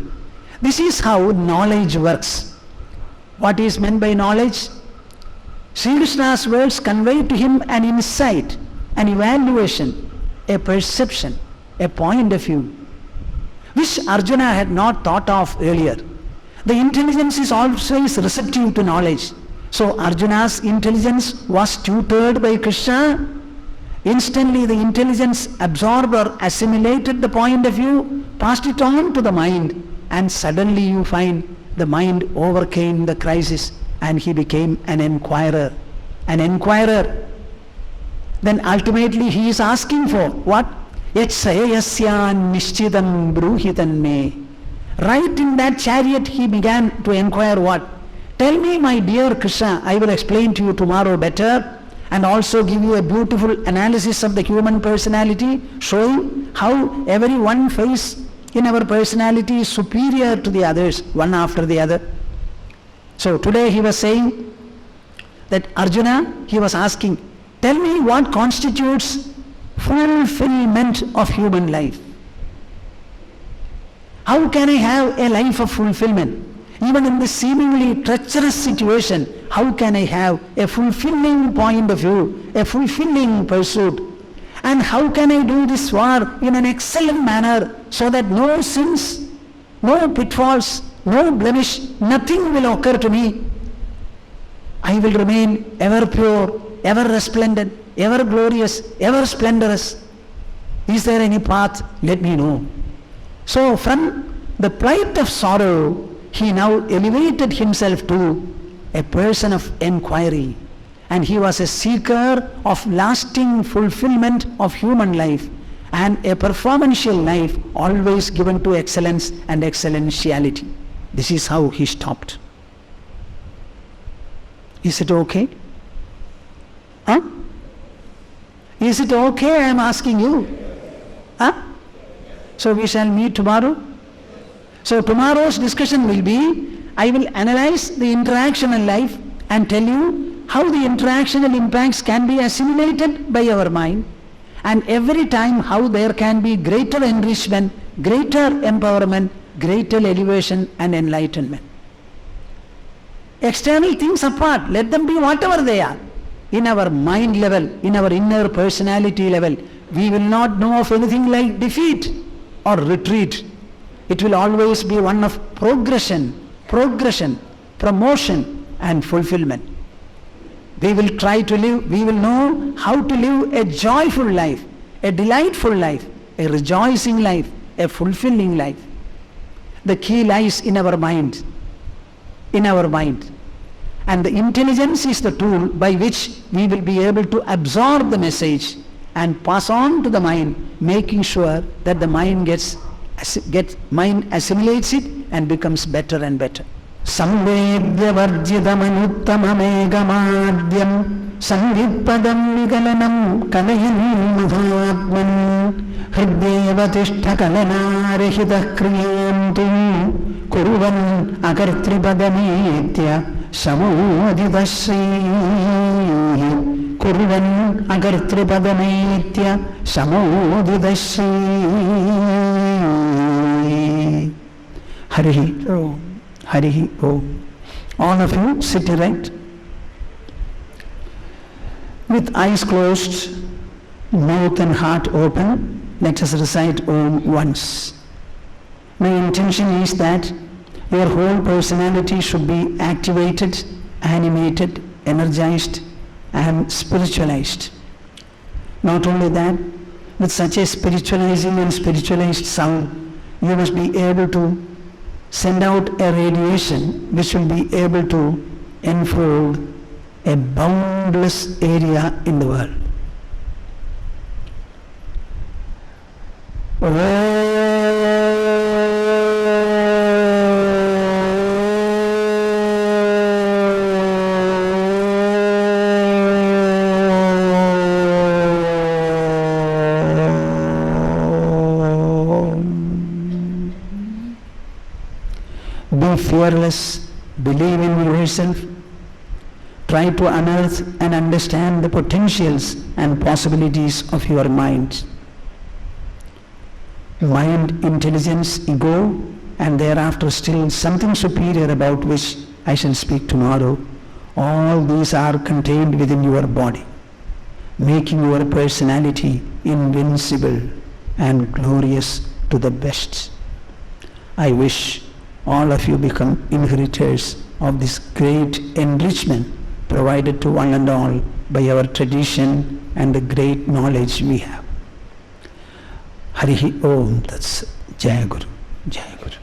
This is how knowledge works. What is meant by knowledge? Sri Krishna's words conveyed to him an insight, an evaluation, a perception, a point of view, which Arjuna had not thought of earlier. The intelligence is always receptive to knowledge. So Arjuna's intelligence was tutored by Krishna. Instantly the intelligence absorbed or assimilated the point of view, passed it on to the mind, and suddenly you find the mind overcame the crisis and he became an inquirer. An inquirer. Then ultimately he is asking for what? Yetsayasyan nishchidam bruhitan me. Right in that chariot he began to inquire what? Tell me, my dear Krishna, I will explain to you tomorrow better, and also give you a beautiful analysis of the human personality, showing how every one phase in our personality is superior to the others, one after the other. So today he was saying that Arjuna, he was asking, tell me what constitutes fulfillment of human life. How can I have a life of fulfillment? Even in this seemingly treacherous situation, how can I have a fulfilling point of view, a fulfilling pursuit? And how can I do this war in an excellent manner so that no sins, no pitfalls, no blemish, nothing will occur to me? I will remain ever pure, ever resplendent, ever glorious, ever splendorous. Is there any path? Let me know. So from the plight of sorrow, he now elevated himself to a person of enquiry, and he was a seeker of lasting fulfillment of human life and a performantial life always given to excellence and excellentiality. This is how he stopped. Is it okay? Huh? Is it okay, I am asking you? Huh? So we shall meet tomorrow. So tomorrow's discussion will be, I will analyze the interactional life and tell you how the interactional impacts can be assimilated by our mind, and every time how there can be greater enrichment, greater empowerment, greater elevation and enlightenment. External things apart, let them be whatever they are. In our mind level, in our inner personality level, we will not know of anything like defeat or retreat. It will always be one of progression, promotion and fulfillment. We will try to live, we will know how to live a joyful life, a delightful life, a rejoicing life, a fulfilling life. The key lies in our mind, And the intelligence is the tool by which we will be able to absorb the message and pass on to the mind, making sure that the mind mind assimilates it and becomes better and better. Samvedya varjidamanuttamamegamadhyam sangitpadam vigalanam kalayan madhatman hriddeva tishtha kalanarehitah kriyantum kuruvan akartripadamethya samodidasri kuruvan akartripadamethya samodidasri. Harihi Om. Harihi Om. All of you sit erect with eyes closed, mouth and heart open. Let us recite Om once. My intention is that your whole personality should be activated, animated, energized and spiritualized. Not only that, with such a spiritualizing and spiritualized sound, you must be able to send out a radiation which will be able to enfold a boundless area in the world. Be fearless, believe in yourself, try to unearth and understand the potentials and possibilities of your mind. Mind, intelligence, ego, and thereafter still something superior about which I shall speak tomorrow. All these are contained within your body, making your personality invincible and glorious to the best. I wish all of you become inheritors of this great enrichment provided to one and all by our tradition and the great knowledge we have. Harihi Om Tats. Jai Guru. Jai Guru.